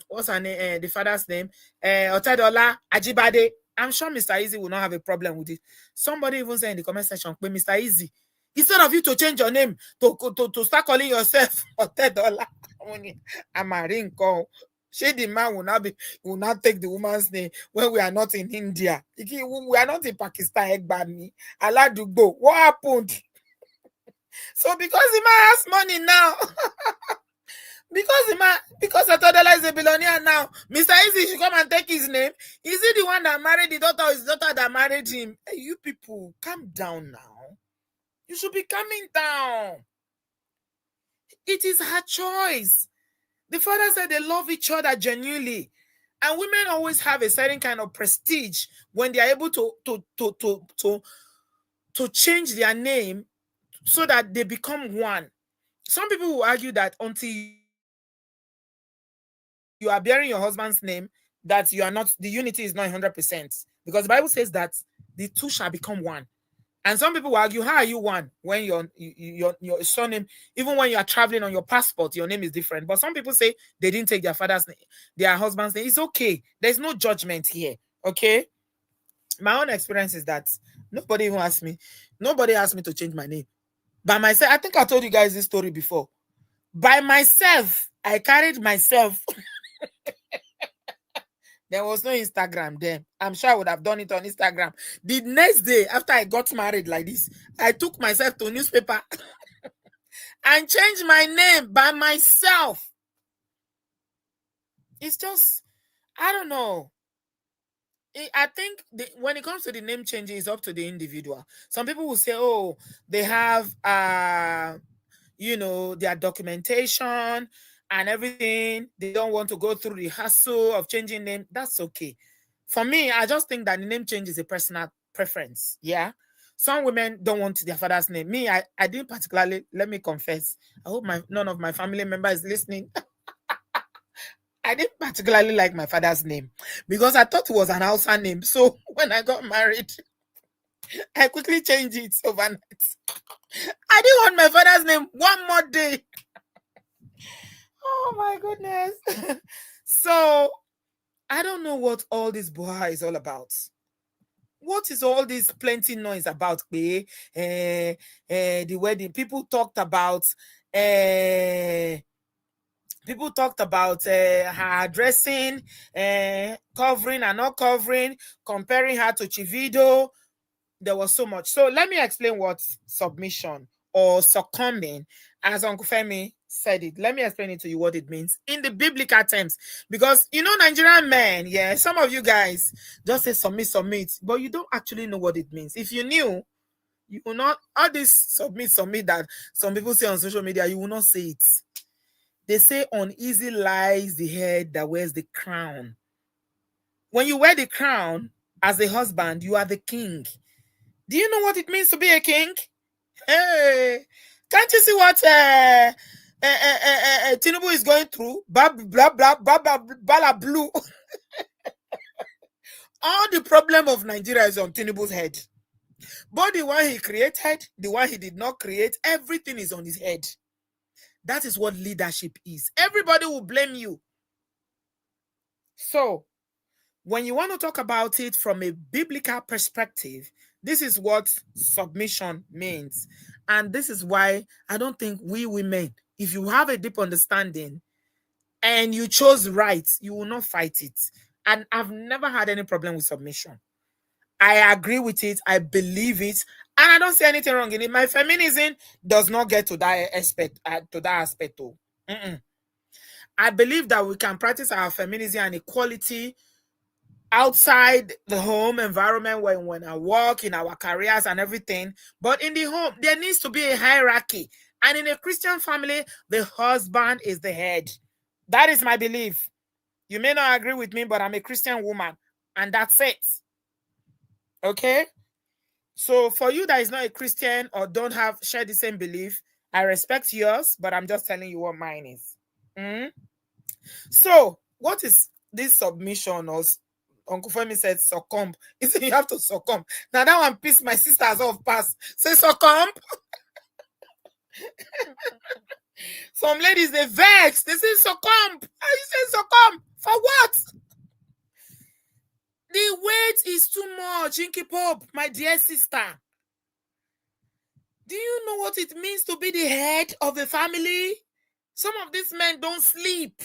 what's her name? The father's name, Otedola Ajibade. I'm sure Mr. Easy will not have a problem with it. Somebody even said in the comment section, Mr. Easy, instead of you to change your name to start calling yourself Otedola, I'm a ring call. The man will not take the woman's name when we are not in India. We are not in Pakistan. Aladugbo. What happened? So because the man has money now, because Otedola is a billionaire now, Mr. Easy should come and take his name. Is he the one that married the daughter or his daughter that married him? Hey, you people, calm down now. You should be calming down. It is her choice. The father said they love each other genuinely. And women always have a certain kind of prestige when they are able to change their name so that they become one. Some people will argue that until you are bearing your husband's name, that you are not, the unity is not 100%. Because the Bible says that the two shall become one. And some people will argue, how are you one when your surname, even when you are traveling on your passport, your name is different? But some people say they didn't take their father's name, their husband's name. It's okay. There's no judgment here. Okay. My own experience is that nobody asked me to change my name. By myself, I think I told you guys this story before. By myself, I carried myself. There was no Instagram then. I'm sure I would have done it on Instagram. The next day, after I got married like this, I took myself to a newspaper and changed my name by myself. It's just, I don't know. I think when it comes to the name changing, it's up to the individual. Some people will say, oh, they have their documentation and everything. They don't want to go through the hassle of changing name. That's okay. For me, I just think that the name change is a personal preference. Yeah. Some women don't want their father's name. Me, I didn't particularly, let me confess. I hope none of my family members is listening. I didn't particularly like my father's name because I thought it was an Hausa name. So when I got married, I quickly changed it overnight. I didn't want my father's name one more day. Oh my goodness. So I don't know what all this boha is all about. What is all this plenty noise about? The wedding. People talked about her dressing, covering and not covering, comparing her to Chivido. There was so much. So let me explain what submission or succumbing, as Uncle Femi said it. Let me explain it to you what it means in the biblical terms. Because Nigerian men, yeah, some of you guys just say submit, but you don't actually know what it means. If you knew, you will not, all this submit that some people say on social media, you will not say it. They say uneasy lies the head that wears the crown. When you wear the crown as a husband, you are the king. Do you know what it means to be a king? Hey, can't you see what Tinubu is going through? Blah blah blah blah blah blah blue. All the problem of Nigeria is on Tinubu's head. But the one he created, the one he did not create, everything is on his head. That is what leadership is. Everybody will blame you. So, when you want to talk about it from a biblical perspective, this is what submission means. And this is why I don't think we women, if you have a deep understanding and you chose right, you will not fight it. And I've never had any problem with submission. I agree with it. I believe it. And I don't see anything wrong in it. My feminism does not get to that aspect. Oh. I believe that we can practice our feminism and equality outside the home environment when I work, in our careers and everything. But in the home, there needs to be a hierarchy. And in a Christian family, the husband is the head. That is my belief. You may not agree with me, but I'm a Christian woman. And that's it. Okay? So for you that is not a Christian or don't have share the same belief, I respect yours, but I'm just telling you what mine is. So what is this submission? Or Uncle Femi said succumb. He said you have to succumb. Now that one pissed my sisters off past. Say succumb. Some ladies they vex. They say succumb. How you say succumb? For what? The weight is too much. Inky Pope, my dear sister. Do you know what it means to be the head of a family? Some of these men don't sleep.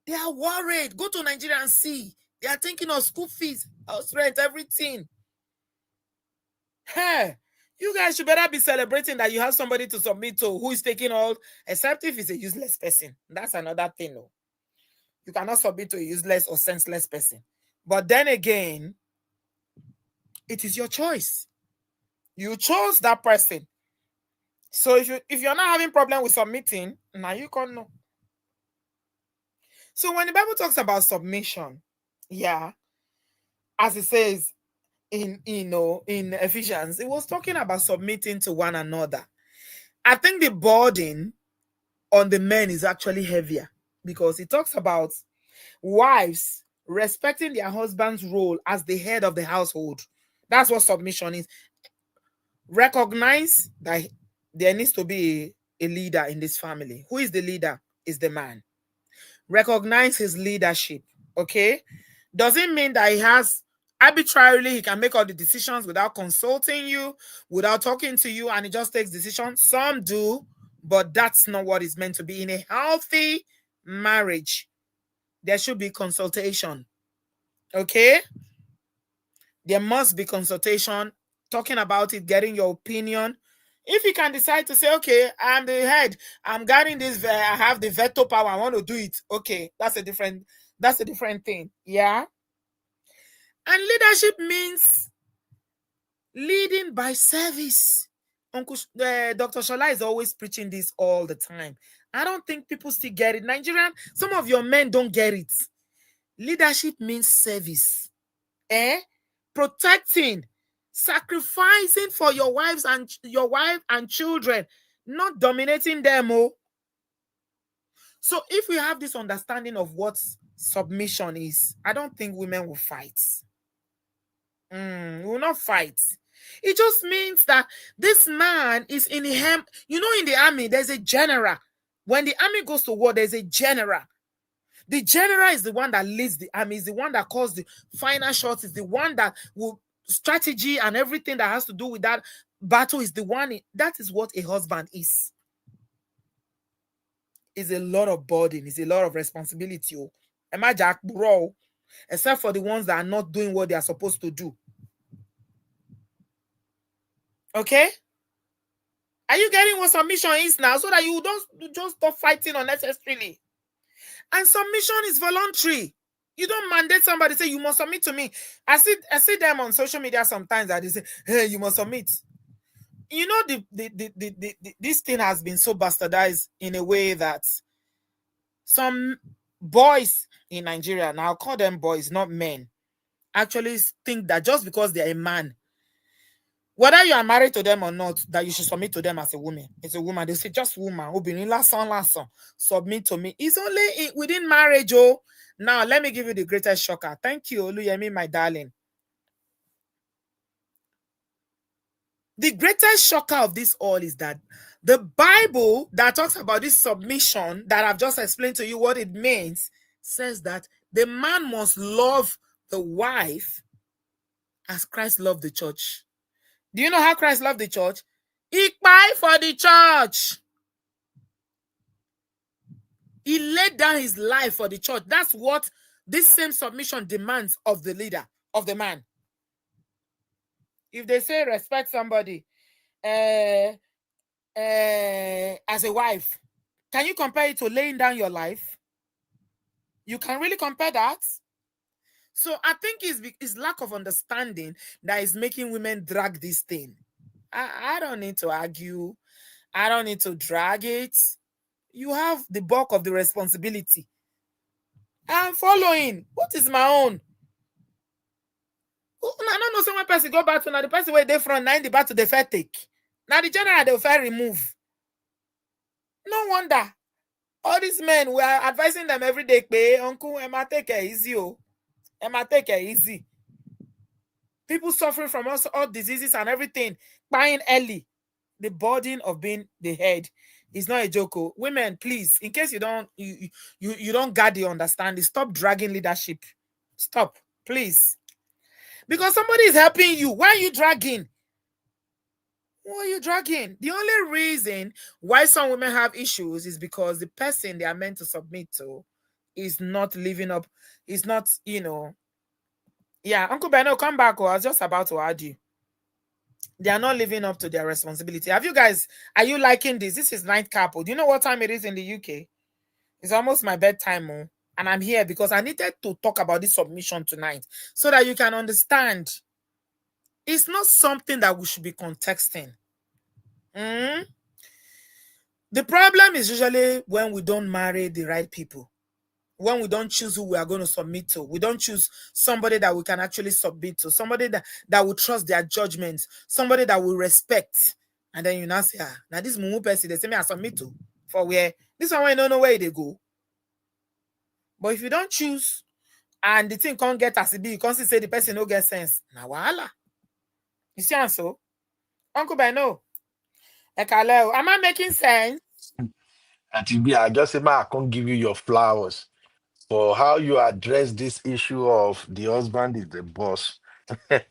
They are worried. Go to Nigeria and see. They are thinking of school fees, house rent, everything. Hey, you guys should better be celebrating that you have somebody to submit to who is taking all, except if it's a useless person. That's another thing. No. You cannot submit to a useless or senseless person. But then again, it is your choice. You chose that person. So if you're not having problem with submitting, now you can't know. So when the Bible talks about submission, yeah, as it says in Ephesians, it was talking about submitting to one another. I think the burden on the men is actually heavier because it talks about wives respecting their husband's role as the head of the household. That's what submission is. Recognize that there needs to be a leader in this family. Who is the leader? Is the man. Recognize his leadership. Okay, doesn't mean that he has arbitrarily he can make all the decisions without consulting you, without talking to you, and he just takes decisions. Some do, but that's not what it's meant to be. In a healthy marriage, there should be consultation. Okay, there must be consultation, talking about it, getting your opinion. If you can decide to say, okay, I'm the head, I'm guarding this, I have the veto power, I want to do it. Okay, that's a different thing. Yeah. And leadership means leading by service. Uncle Dr. Shola is always preaching this all the time. I don't think people still get it. Nigerian, some of your men don't get it. Leadership means service. Protecting, sacrificing for your wife and children, not dominating them. So if we have this understanding of what submission is, I don't think women will fight. We will not fight. It just means that this man is in him. You know, in the army, there's a general. When the army goes to war, there's a general. The general is the one that leads the army, is the one that calls the final shots, is the one that will strategy and everything that has to do with that battle is the one. That is what a husband is. It's a lot of burden, it's a lot of responsibility. Imagine, bro, except for the ones that are not doing what they are supposed to do. Okay? Are you getting what submission is now? So that you don't just stop fighting unnecessarily. And submission is voluntary. You don't mandate somebody, say you must submit to me. I see them on social media sometimes that they say, hey, you must submit. You know, this thing has been so bastardized in a way that some boys in Nigeria, now I'll call them boys, not men, actually think that just because they're a man, Whether you are married to them or not, that you should submit to them as a woman. It's a woman. They say just woman. Obìnrin lásán lásán. Submit to me. It's only within marriage. Oh, now let me give you the greatest shocker. Thank you, Oluyemi, my darling. The greatest shocker of this all is that the Bible that talks about this submission that I've just explained to you what it means says that the man must love the wife as Christ loved the church. Do you know how Christ loved the church? He died for the church. He laid down his life for the church. That's what this same submission demands of the leader, of the man. If they say respect somebody as a wife, can you compare it to laying down your life? You can really compare that? So I think it's lack of understanding that is making women drag this thing. I don't need to argue. I don't need to drag it. You have the bulk of the responsibility. I'm following. What is my own? I don't know. Someone person go back to now the person where they from 90 back to the fair take. Now the general they fair remove. No wonder. All these men, we are advising them every day, pay uncle, Emma take it easy. Oh. Emma take it easy. People suffering from all diseases and everything, buying early. The burden of being the head is not a joke. Oh. Women, please, in case you don't guard the understanding, stop dragging leadership. Stop, please. Because somebody is helping you. Why are you dragging? Why are you dragging? The only reason why some women have issues is because the person they are meant to submit to is not living up. Is not, Yeah, Uncle Beno, come back. I was just about to add you. They are not living up to their responsibility. Are you liking this? This is nightcap. Do you know what time it is in the UK? It's almost my bedtime. And I'm here because I needed to talk about this submission tonight so that you can understand. It's not something that we should be contexting. The problem is usually when we don't marry the right people. When we don't choose who we are going to submit to. We don't choose somebody that we can actually submit to. Somebody that will trust their judgments. Somebody that will respect. And then you now say, now this mumu person, they say me I submit to. For where? This one I don't know where they go. But if you don't choose, and the thing can't get as it be, you can't say the person no get sense. Now wahala. You see, and so? Uncle Beno, am I making sense? I just say, I can't give you your flowers for how you address this issue of the husband is the boss. I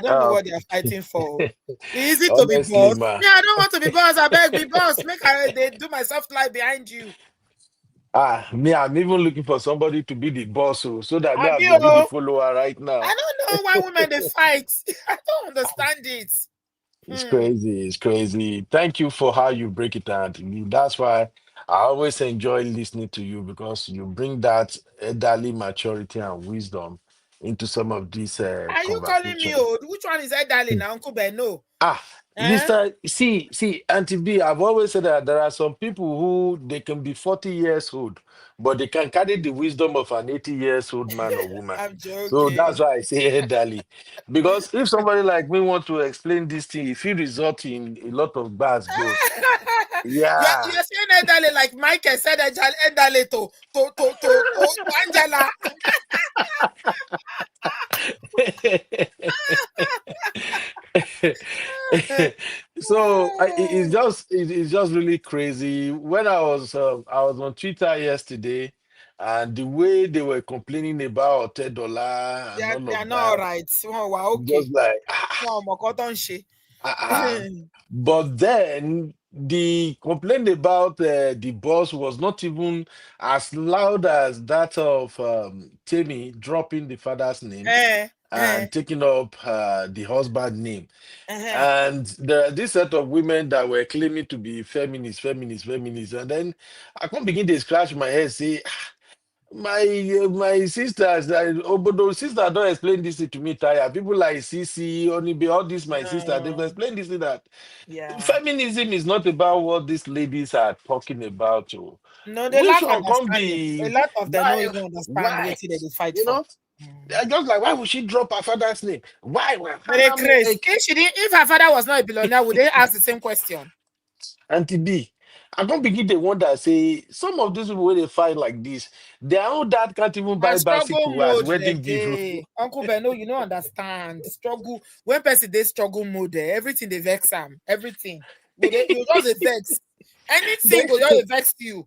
don't know um, what they are fighting for. It's easy to be honestly, boss. ma. Yeah, I don't want to be boss. I beg, be boss. They do my soft life behind you. Me, I'm even looking for somebody to be the boss, so that me, I go be the Abio, follower right I now. don't know why women they fight. I don't understand it. It's crazy. It's crazy. Thank you for how you break it down to me. That's why I always enjoy listening to you because you bring that elderly maturity and wisdom into some of these Are you calling me conversations. old? Which one is that darling now, Uncle Beno? Ah, Eh? Auntie B, I've always said that there are some people who they can be 40 years old, but they can carry the wisdom of an 80 years old man or woman. I'm So that's joking. why I say elderly. Because if somebody like me want to explain this thing, if he result in a lot of bad go, yeah. You're saying elderly like Michael said elderly to Angela. It's just really crazy. When I was on Twitter yesterday, and the way they were complaining about Otedola and all They are of not all that, right. Oh, wow, okay. just like Oh, Mokotonshi. But then the complaint about the boss was not even as loud as that of Temi dropping the father's name eh, eh, and taking up the husband name. eh. And there are this set of women that were claiming to be feminists, feminists, feminists. And then I can't begin to scratch my head, say, my sisters, Obodo sister don't explain this thing to me, Taya. People like CC, Onibe, all this, my sister, they've No, explained this thing that yeah. feminism is not about what these ladies are talking about. Oh. No, they Which lack one can understanding. A be lot of them don't why? even understand what Why? they fight You for. know? They're just like, why would she drop her father's name? Why? But they crazy. Like, If she didn't, if her father was not a billionaire, would they ask the same question? Auntie B, I don't begin to wonder, say, some of these people where they fight like this, their own dad can't even And buy struggle bicycle as mode wedding the gift. day. Uncle Beno, you don't understand. Struggle when person they struggle mode there, everything they vex them. Everything. You just a vex. Anything go just a vex you.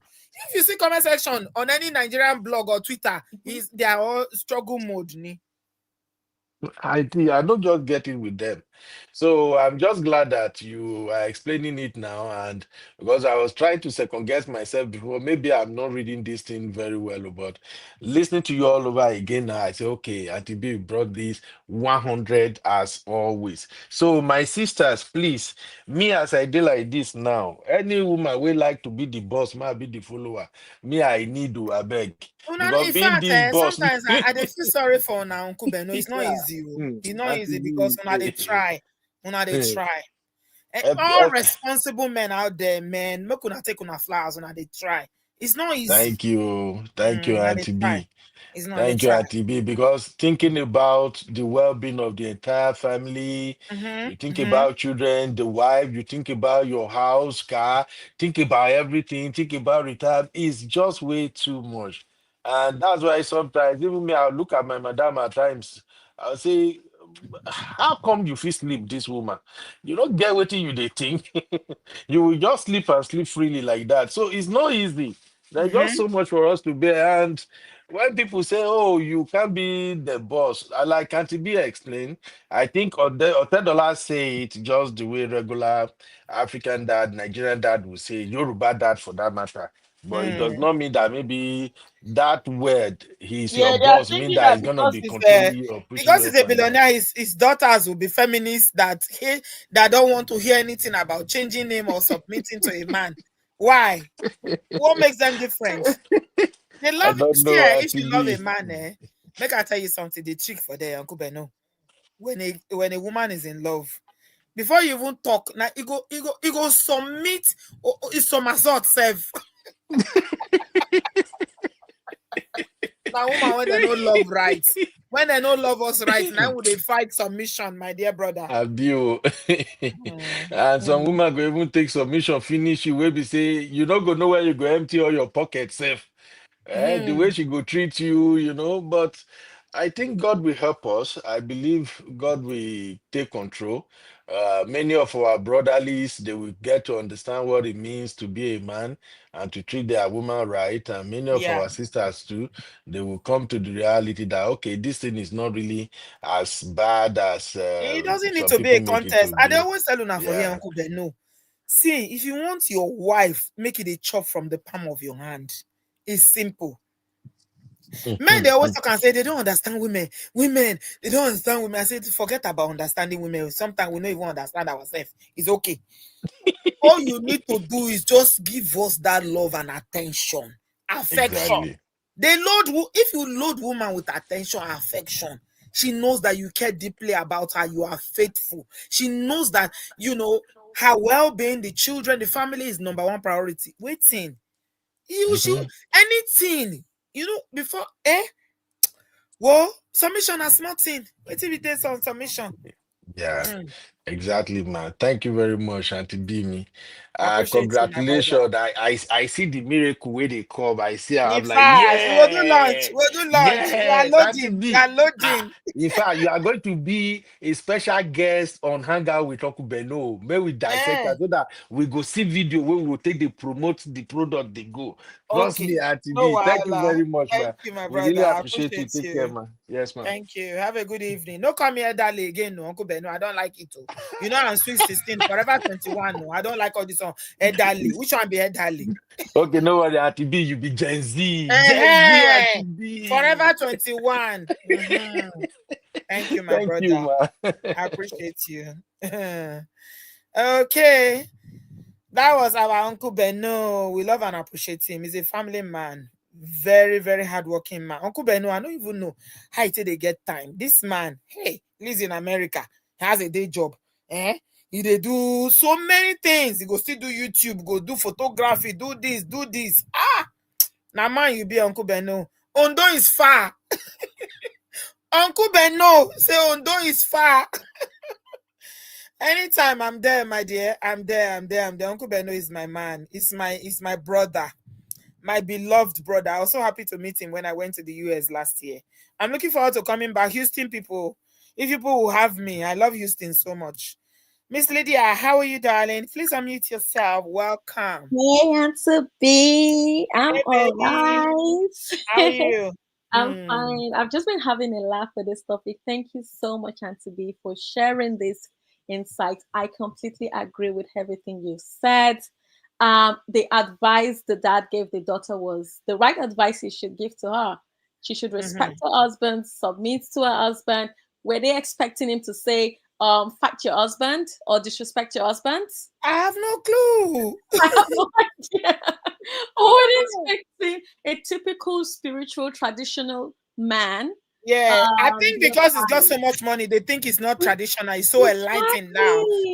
If you see comment section on any Nigerian blog or Twitter, is they are all struggle mode. Ni. I don't just get in with them. So I'm just glad that you are explaining it now. And because I was trying to second guess myself before, maybe I'm not reading this thing very well, but listening to you all over again now, I say, okay, Auntie B brought this 100 as always. So my sisters, please, me as I do like this now, any woman will like to be the boss, might be the follower. Me, I need to, I beg. Because In being fact, this boss, sometimes I dey feel sorry for now, Uncle Beno. It's not easy. Oh. It's not Auntie easy because B, una they try. Una they try. All eh, responsible men out there, man, make una take una flowers una they try. It's not easy. Thank you, Una they Auntie try. B. It's not they Thank you, try. Auntie B. Because thinking about the well-being of the entire family, you think Mm-hmm. about children, the wife, you think about your house, car, think about everything, think about retirement. It's just way too much, and that's why sometimes even me, I'll look at my madam at times. I'll say, how come you feel sleep this woman? You don't get what you they think. You will just sleep and sleep freely like that. So it's not easy. There's just Mm-hmm. so much for us to bear. And when people say, oh, you can't be the boss, I like Auntie B explain. I think Otedola say it just the way regular African dad, Nigerian dad will say, Yoruba dad for that matter. But it does Mm. not mean that maybe that word, he's your Yeah, they are boss, mean thinking that that he's gonna be controlling you or pushing because you he's up a and down. billionaire, his daughters will be feminists that don't want to hear anything about changing name or submitting to a man. Why? What makes them different? They I love don't see, know how if to you love a be. man, make I tell you something. The trick for there, Uncle Beno. When a woman is in love, before you even talk, now you go submit or somersault self. Now woman when they no love rights. When they no love us right, now would they fight submission, my dear brother. Abio. Mm, And some mm, woman go even take submission, finish you, where be say, you not go know where you go empty all your pocket safe. The way mm. she go treat you, but I think God will help us. I believe God will take control. Many of our brotherlies, they will get to understand what it means to be a man and to treat their woman right. And many of Yeah. our sisters too, they will come to the reality that, okay, this thing is not really as bad as It doesn't need some to be people a make it contest. to I dey be. always tell una for here, Yeah. Uncle Beno. See, if you want your wife, make it a chop from the palm of your hand. It's simple. Men, they always talk and say they don't understand women. Women, they don't understand women. I said, forget about understanding women. Sometimes we don't even understand ourselves. It's okay. All you need to do is just give us that love and attention, affection. Exactly. If you load woman with attention and affection, she knows that you care deeply about her. You are faithful. She knows that her well-being, the children, the family is number one priority. Waiting, she Mhm. anything before well, submission a small thing. Wait till we take some submission. Yeah. Mm, Exactly, man. Thank you very much, Auntie Bimi. I appreciate you, my brother. Congratulations. I see the miracle where they come. I see, In I'm like, fact, we'll do lunch. yeah, We'll do lunch. We are yes, Auntie loading. We B. are loading. In fact, you are going to be a special guest on Hangout with Uncle Beno. May we dissect Eh, that so that we go see video where we will take the promote the product they go. Trust me, okay. Auntie No B. Thank you wahala. very much, Thank man. you, my We brother. really I appreciate you. appreciate Take care, you. man. Yes, man. Thank you. Have a good evening. No come here, darling, again, no, Uncle Ben. No, I don't like it. Too. I'm sweet 16, forever 21. No, I don't like all this on elderly. Which one be elderly? Okay, no worry, Auntie B. You be Gen Z. Gen Z, Uh-huh. Auntie B. Forever 21. Thank you, my Thank you, brother. man. I appreciate you. Okay. That was our Uncle Beno. We love and appreciate him. He's a family man. Very, very hardworking man. Uncle Beno, I don't even know how he they get time. This man, hey, lives in America. He has a day job. They do so many things. He go still do YouTube, go do photography, do this, do this. Now man, you be Uncle Beno. Ondo is far. Uncle Beno, say Ondo is far. Anytime I'm there, my dear, I'm there, I'm there, I'm there. Uncle Beno is my man. It's my brother, my beloved brother. I was so happy to meet him when I went to the US last year. I'm looking forward to coming back. Houston people, if people will have me, I love Houston so much. Miss Lydia, how are you, darling? Please unmute yourself. Welcome. Hey, Auntie B. I'm Hey, all baby. How are right. you? I'm Hmm. fine. I've just been having a laugh with this topic. Thank you so much, Auntie B, for sharing this insight. I completely agree with everything you said. The advice the dad gave the daughter was the right advice he should give to her. She should Mm-hmm. respect her husband, submit to her husband. Were they expecting him to say, fight your husband or disrespect your husband? I have no clue. I have no idea. Already expecting a typical spiritual traditional man. Yeah, I think because it's got Whereby so much money, they think it's not traditional. It's so enlightened now.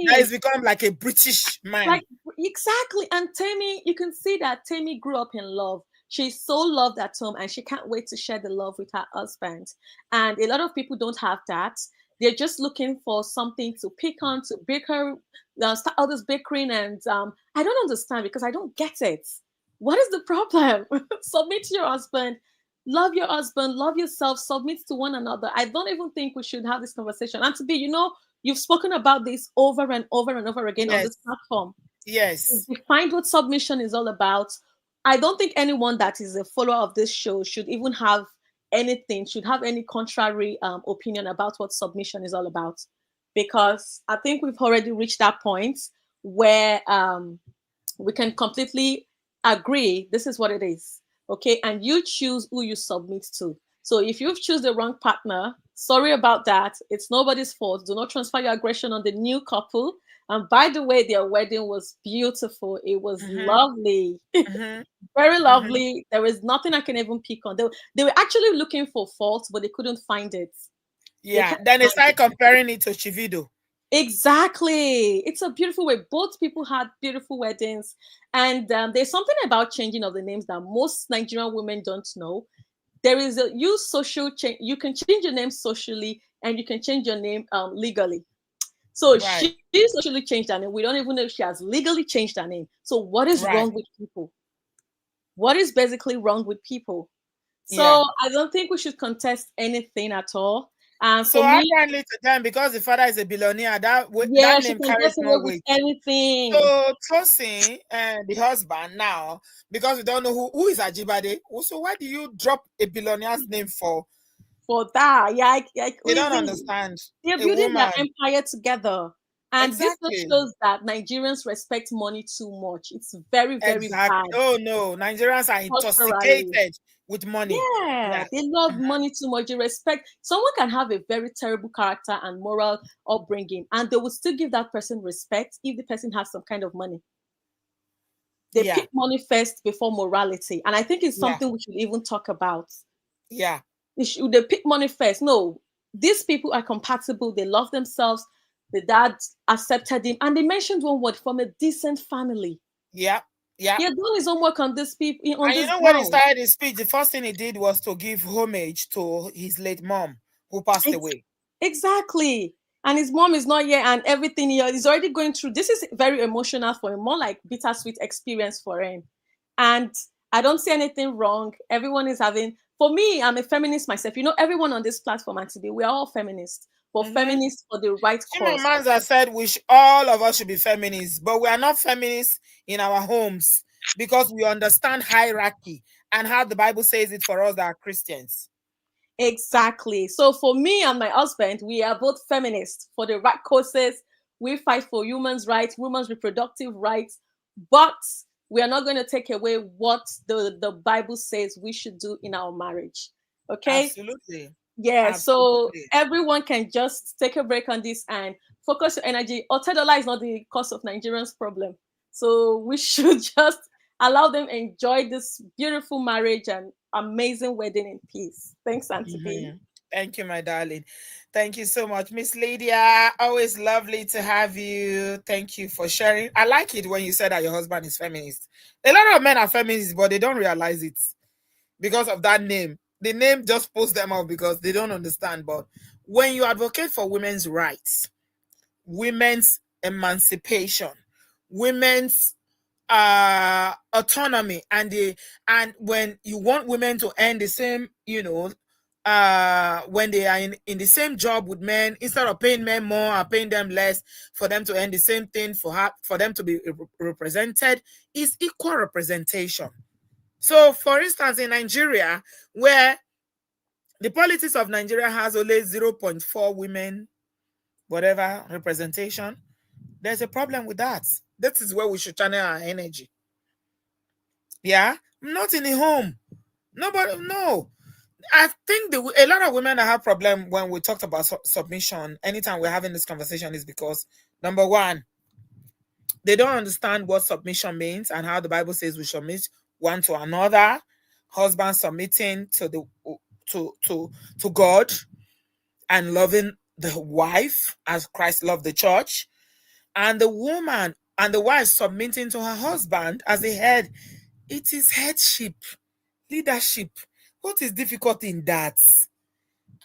That it's exactly, become like a British man. like exactly. And Temi, you can see that Temi grew up in love. She's so loved at home, and she can't wait to share the love with her husband. And a lot of people don't have that. They're just looking for something to pick on, to baker, start all this bakering, and I don't understand because I don't get it. What is the problem? Submit to your husband, love yourself, submit to one another. I don't even think we should have this conversation. And to be, you've spoken about this over and over and over again on Yes, this platform. yes, Defined what submission is all about. I don't think anyone that is a follower of this show should have any contrary opinion about what submission is all about, because I think we've already reached that point where we can completely agree this is what it is. Okay, and you choose who you submit to. So if you've choose the wrong partner, sorry about that, it's nobody's fault. Do not transfer your aggression on the new couple. And by the way, their wedding was beautiful. It was mm-hmm, lovely. mm-hmm, Very mm-hmm. lovely. There is nothing I can even pick on. They were actually looking for faults, but they couldn't find it. They Yeah. can't Then they find start it. comparing it to Chivido. Exactly. It's a beautiful way. Both people had beautiful weddings. And there's something about changing of the names that most Nigerian women don't know. There is a use social change. You can change your name socially and you can change your name legally. So Right, she socially changed her name. We don't even know if she has legally changed her name. So what is right. wrong with people? What is basically wrong with people? Yeah. So I don't think we should contest anything at all. And So for me, apparently to them, because the father is a billionaire, that yeah, she name can carries get away more with weight. anything. So Tosin and the husband now, because we don't know who is Ajibade. So why do you drop a billionaire's name for? For that. Yeah, They don't easy. understand. They're A building their woman. empire together. And this just Exactly. shows that Nigerians respect money too much. It's very, very Exactly. bad Oh no, Nigerians are culturally. intoxicated with money. Yeah, Yeah. they love Uh-huh. money too much. They respect someone can have a very terrible character and moral upbringing, and they will still give that person respect if the person has some kind of money. They Yeah. pick money first before morality. And I think it's Yeah. something we should even talk about. Yeah. They pick money first. No, these people are compatible. They love themselves. The dad accepted him. And they mentioned one word from a decent family. Yeah. Yeah. He had done his homework on this people on And you this know when he ground. started his speech, the first thing he did was to give homage to his late mom who passed It's away. exactly. And his mom is not here and everything he's already going through. This is very emotional for him, more like bittersweet experience for him. And I don't see anything wrong. Everyone is having, for me, I'm a feminist myself. Everyone on this platform and today, we are all feminists, but Mm-hmm. feminists for the right cause. Chimamanda said all of us should be feminists, but we are not feminists in our homes because we understand hierarchy and how the Bible says it for us that are Christians. Exactly. So for me and my husband, we are both feminists for the right causes. We fight for humans' rights, women's reproductive rights, but we are not going to take away what the Bible says we should do in our marriage. Okay? Absolutely. Yeah, so Absolutely. everyone can just take a break on this and focus your energy. Otedola is not the cause of Nigerians' problem. So we should just allow them enjoy this beautiful marriage and amazing wedding in peace. Thanks, Auntie B. Mhm. Thank you, my darling. Thank you so much, Miss Lydia. Always lovely to have you. Thank you for sharing. I like it when you said that your husband is feminist. A lot of men are feminists, but they don't realize it because of that name. The name just pulls them off because they don't understand. But when you advocate for women's rights, women's emancipation, women's autonomy, and when you want women to earn the same, when they are in the same job with men, instead of paying men more or paying them less, for them to earn the same thing, for them to be represented, is equal representation. So for instance, in Nigeria, where the politics of Nigeria has only 0.4 women whatever representation, there's a problem with that. That is where we should channel our energy. Yeah, not in the home. Nobody, no. I think a lot of women that have problem when we talked about submission, anytime we're having this conversation, is because, number one, they don't understand what submission means and how the Bible says we submit one to another. Husband submitting to God and loving the wife as Christ loved the church, and the woman and the wife submitting to her husband as a head. It is headship, leadership. What is difficult in that?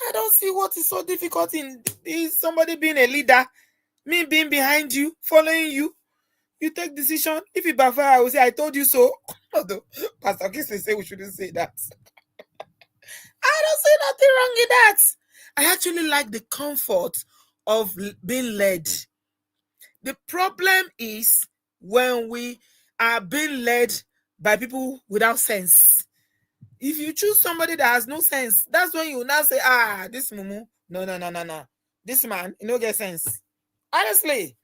I don't see what is so difficult in somebody being a leader, me being behind you, following you. You take decision. If it backfire, I will say, I told you so. Although Pastor Kingsley say we shouldn't say that. I don't see nothing wrong in that. I actually like the comfort of being led. The problem is when we are being led by people without sense. If you choose somebody that has no sense, that's when you now say, this mumu, no. This man, you don't get sense. Honestly.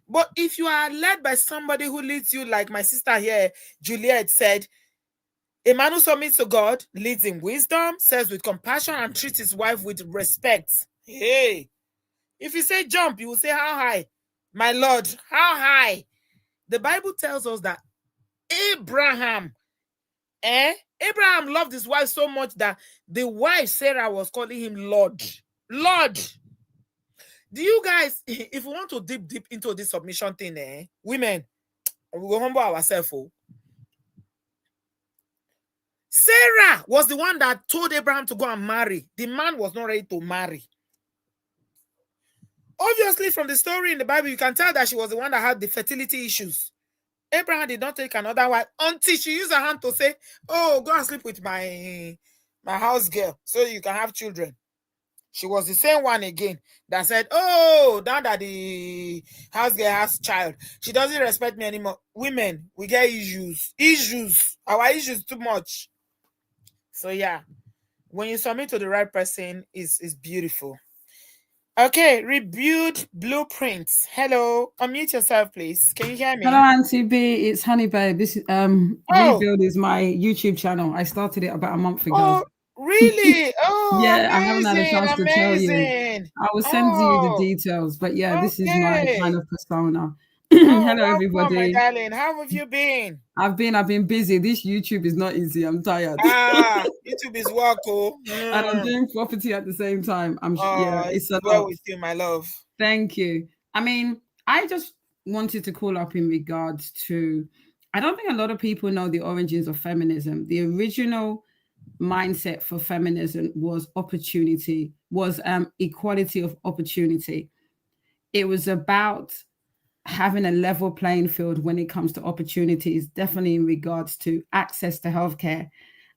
But if you are led by somebody who leads you, like my sister here, Juliet, said, a man who submits to God leads in wisdom, serves with compassion, and treats his wife with respect. Hey, if you say jump, you will say how high? My Lord, how high? The Bible tells us that Abraham loved his wife so much that the wife, Sarah, was calling him Lord. Lord. Do you guys, if we want to deep into this submission thing, women, we will humble ourselves. Sarah was the one that told Abraham to go and marry. The man was not ready to marry. Obviously, from the story in the Bible, you can tell that she was the one that had the fertility issues. Abraham did not take another wife until she used her hand to say, oh, go and sleep with my house girl so you can have children. She was the same one again that said, oh, now that the house girl has child, she doesn't respect me anymore. Women, we get issues. Our issues too much. So yeah, when you submit to the right person, is beautiful. Okay, rebuild blueprints. Hello, unmute yourself, please. Can you hear me? Hello, Auntie B. It's Honey Babe. This Rebuild is my YouTube channel. I started it about a month ago. Oh, really? Oh, yeah, amazing, I haven't had a chance to tell you. I will send you the details. But yeah, this is my kind of persona. Hello, everybody. My darling. How have you been? I've been busy. This YouTube is not easy. I'm tired. YouTube is work, and I'm doing property at the same time. It's a well with you, my love. Thank you. I mean, I just wanted to call up in regards to, I don't think a lot of people know the origins of feminism. The original mindset for feminism was equality of opportunity. It was about having a level playing field when it comes to opportunities, definitely in regards to access to healthcare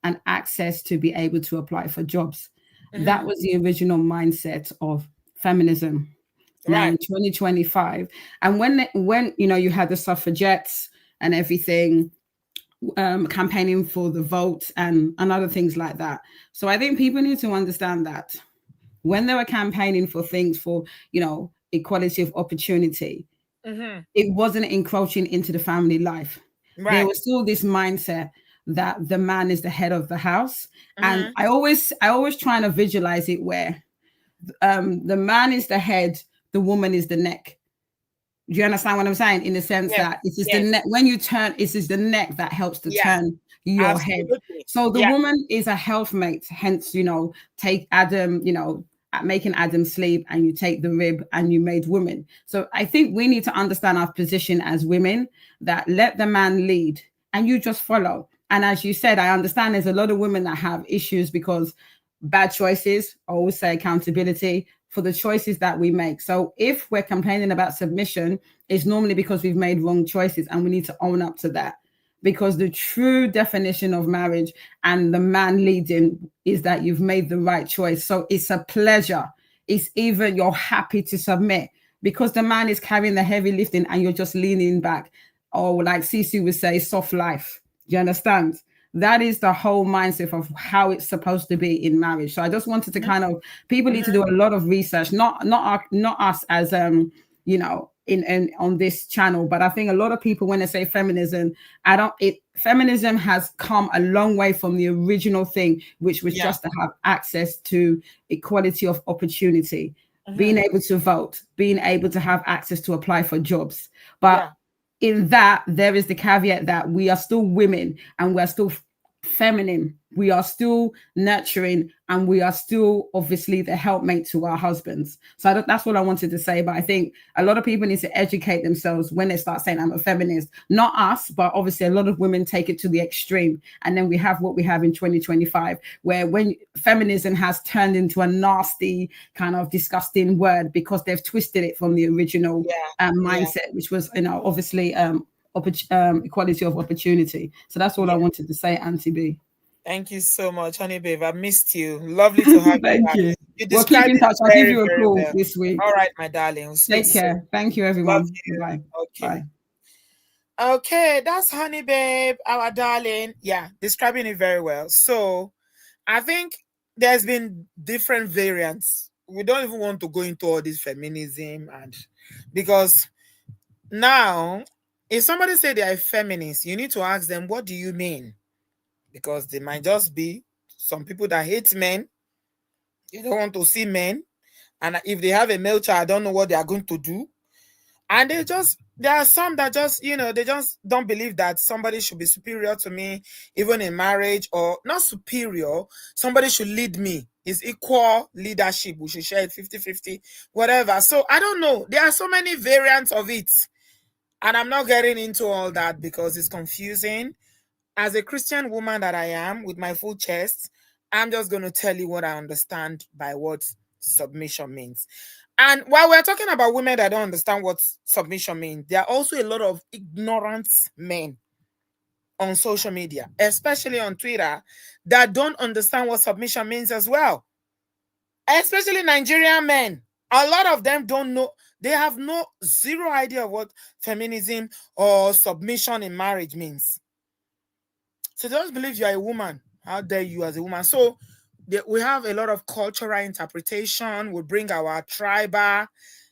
and access to be able to apply for jobs. Mm-hmm. That was the original mindset of feminism. Right. Now in 2025, and when you had the suffragettes and everything, campaigning for the vote and other things like that. So I think people need to understand that when they were campaigning for things for equality of opportunity, mm-hmm. it wasn't encroaching into the family life. Right. There was still this mindset that the man is the head of the house, mm-hmm. and I always try to visualize it where the man is the head, the woman is the neck. Do you understand what I'm saying? In the sense that it is the neck. When you turn, it is the neck that helps to turn your head. So the woman is a helpmate. Hence, take Adam, making Adam sleep, and you take the rib and you made woman. So I think we need to understand our position as women, that let the man lead and you just follow. And as you said, I understand there's a lot of women that have issues because bad choices. I always say accountability for the choices that we make. So if we're complaining about submission, it's normally because we've made wrong choices, and we need to own up to that. Because the true definition of marriage and the man leading is that you've made the right choice. So it's a pleasure. It's even you're happy to submit because the man is carrying the heavy lifting and you're just leaning back. Or like Cece would say, soft life. Do you understand? That is the whole mindset of how it's supposed to be in marriage. So I just wanted to kind of, people need to do a lot of research, not us as you know, in on this channel, but I think a lot of people, when they say feminism, feminism has come a long way from the original thing, which was just to have access to equality of opportunity, being able to vote, being able to have access to apply for jobs. But in that, there is the caveat that we are still women and we're still feminine. We are still nurturing, and we are still obviously the helpmate to our husbands. So that's what I wanted to say. But I think a lot of people need to educate themselves when they start saying I'm a feminist. Not us, but obviously a lot of women take it to the extreme. And then we have what we have in 2025, where when feminism has turned into a nasty kind of disgusting word because they've twisted it from the original mindset, which was, you know, obviously equality of opportunity. So that's all I wanted to say, Auntie B. Thank you so much, honey babe. I missed you. Lovely to have you Thank back. you. You We'll keep described in it touch. I'll give very, you a very call well. this week. All right, my darling. We'll speak Take care. soon. Thank you, everyone. Love you. Bye. Okay. Bye. Okay, that's honey babe, our darling. Yeah, describing it very well. So I think there's been different variants. We don't even want to go into all this feminism, and because now if somebody say they are a feminist, you need to ask them, what do you mean? Because they might just be some people that hate men. They don't want to see men. And if they have a male child, I don't know what they are going to do. And there are some that just, they just don't believe that somebody should be superior to me, even in marriage, or not superior. Somebody should lead me. It's equal leadership. We should share it 50-50, whatever. So I don't know. There are so many variants of it. And I'm not getting into all that because it's confusing. As a Christian woman that I am, with my full chest, I'm just going to tell you what I understand by what submission means. And while we're talking about women that don't understand what submission means, there are also a lot of ignorant men on social media, especially on Twitter, that don't understand what submission means as well. Especially Nigerian men. A lot of them don't know. They have zero idea of what feminism or submission in marriage means. So just believe you're a woman. How dare you as a woman? So we have a lot of cultural interpretation. We bring our tribal,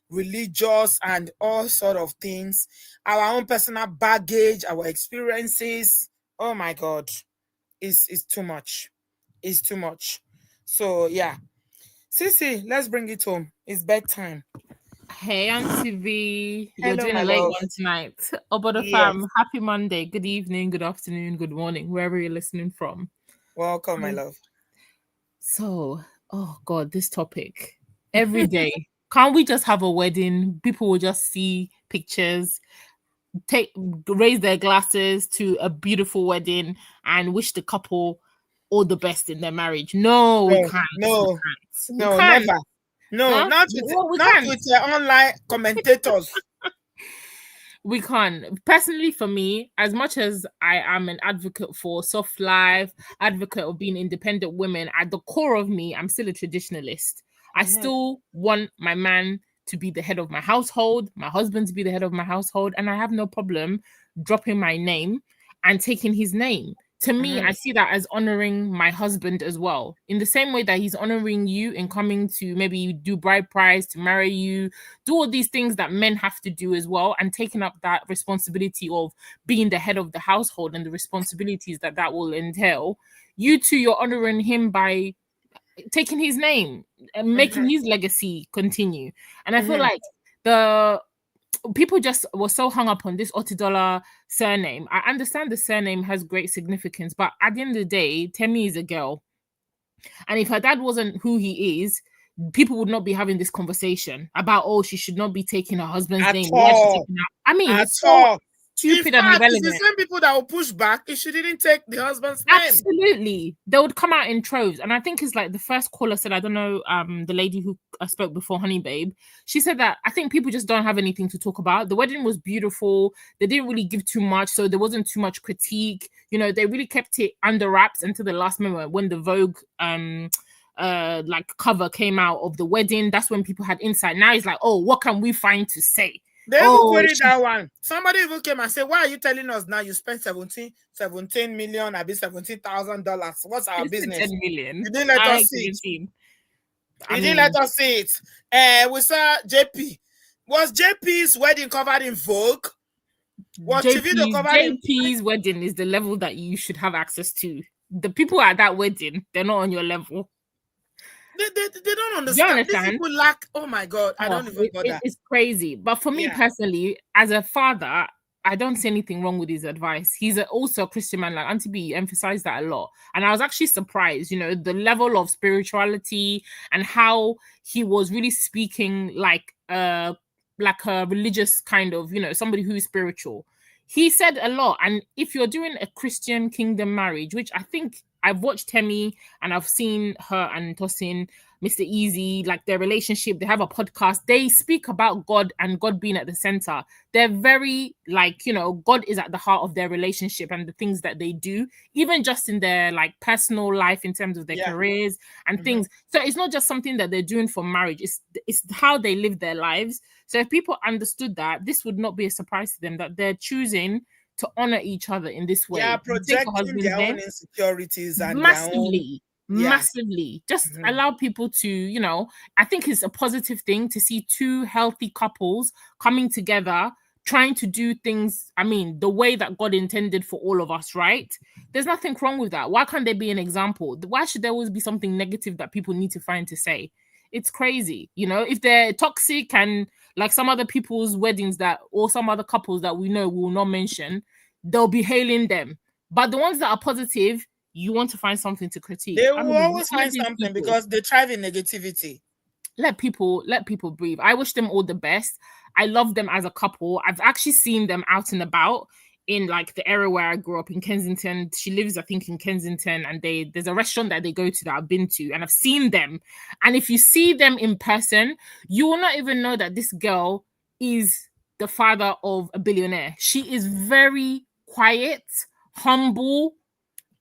religious, and all sort of things. Our own personal baggage, our experiences. Oh my God. It's too much. It's too much. So yeah. Sissy, let's bring it home. It's bedtime. Hey, Auntie V. You're Hello, doing my a late love. one tonight. Obodo Yes. fam, happy Monday. Good evening, good afternoon, good morning, wherever you're listening from. Welcome, my love. So, oh God, this topic. Every day. Can't we just have a wedding? People will just see pictures, raise their glasses to a beautiful wedding and wish the couple all the best in their marriage. No, we can't. No, We no, can't. never. No, Huh? not Well, we not can't. with online commentators. We can't. Personally, for me, as much as I am an advocate for soft life, advocate of being independent women, at the core of me, I'm still a traditionalist. I still want my man to be the head of my household, my husband to be the head of my household, and I have no problem dropping my name and taking his name. To me, I see that as honoring my husband as well. In the same way that he's honoring you in coming to maybe do bride price, to marry you, do all these things that men have to do as well, and taking up that responsibility of being the head of the household and the responsibilities that that will entail. You too, you're honoring him by taking his name and making his legacy continue. And I feel like the people just were so hung up on this Otedola surname. I understand the surname has great significance, but at the end of the day, Temi is a girl. And if her dad wasn't who he is, people would not be having this conversation about, oh, she should not be taking her husband's At name. Why is she all. taking that? I mean, At it's so all. stupid In and fact, it's the irrelevant. same people that will push back if she didn't take the husband's name. Absolutely, they would come out in troves, and I think it's like the first caller said. I don't know, the lady who spoke before, Honey Babe. She said that I think people just don't have anything to talk about. The wedding was beautiful. They didn't really give too much, so there wasn't too much critique. You know, they really kept it under wraps until the last moment when the Vogue like cover came out of the wedding. That's when people had insight. Now it's like, oh, what can we find to say? They even Oh, queried that one. Somebody even came and said, why are you telling us now you spent 17 million, $17,000? What's our business? 10 million. You didn't let us see it. You didn't let us see it. We saw JP. Was JP's wedding covered in Vogue? Was JP's wedding is the level that you should have access to. The people at that wedding, they're not on your level. They don't understand. These people lack. Oh my God, I don't even bother. It's crazy. But for me personally, as a father, I don't see anything wrong with his advice. He's also a Christian man, like Auntie B emphasized that a lot. And I was actually surprised, you know, the level of spirituality and how he was really speaking like a religious kind of, you know, somebody who is spiritual. He said a lot. And if you're doing a Christian kingdom marriage, which I think I've watched Temi and I've seen her and Tosin, Mr. Easy, like their relationship. They have a podcast. They speak about God and God being at the center. They're very like, you know, God is at the heart of their relationship and the things that they do, even just in their like personal life in terms of their careers and things. So it's not just something that they're doing for marriage. It's how they live their lives. So if people understood that, this would not be a surprise to them that they're choosing to honor each other in this way. Yeah, projecting their own insecurities and massively. Just allow people to, you know, I think it's a positive thing to see two healthy couples coming together, trying to do things, I mean, the way that God intended for all of us, right? There's nothing wrong with that. Why can't there be an example? Why should there always be something negative that people need to find to say? It's crazy, you know, if they're toxic and like some other people's weddings that, or some other couples that we know we will not mention, they'll be hailing them. But the ones that are positive, you want to find something to critique. They will always find something because they thrive in negativity. Let people breathe. I wish them all the best. I love them as a couple. I've actually seen them out and about in like the area where I grew up in Kensington. She lives, I think, in Kensington, and there's a restaurant that they go to that I've been to, and I've seen them. And if you see them in person, you will not even know that this girl is the father of a billionaire. She is very quiet, humble,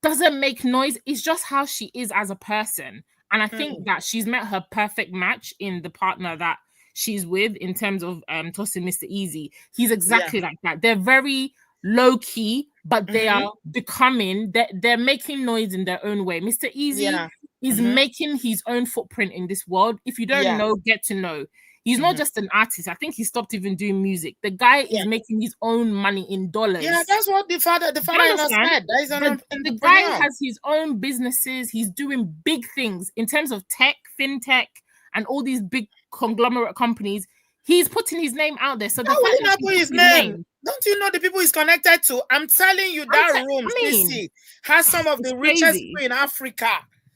doesn't make noise. It's just how she is as a person. And I think that she's met her perfect match in the partner that she's with in terms of Tosin Mr. Easy. He's exactly like that. They're very low key, but they are becoming, they're making noise in their own way. Mr. Easy is making his own footprint in this world. If you don't know, get to know. He's not just an artist. I think he stopped even doing music. The guy is making his own money in dollars. Yeah, that's what the father said. The guy has his own businesses. He's doing big things in terms of tech, fintech, and all these big conglomerate companies. He's putting his name out there. So the fact will that not put his name. Don't you know the people he's connected to? I'm telling you, that room, CC, has some of the richest people in Africa.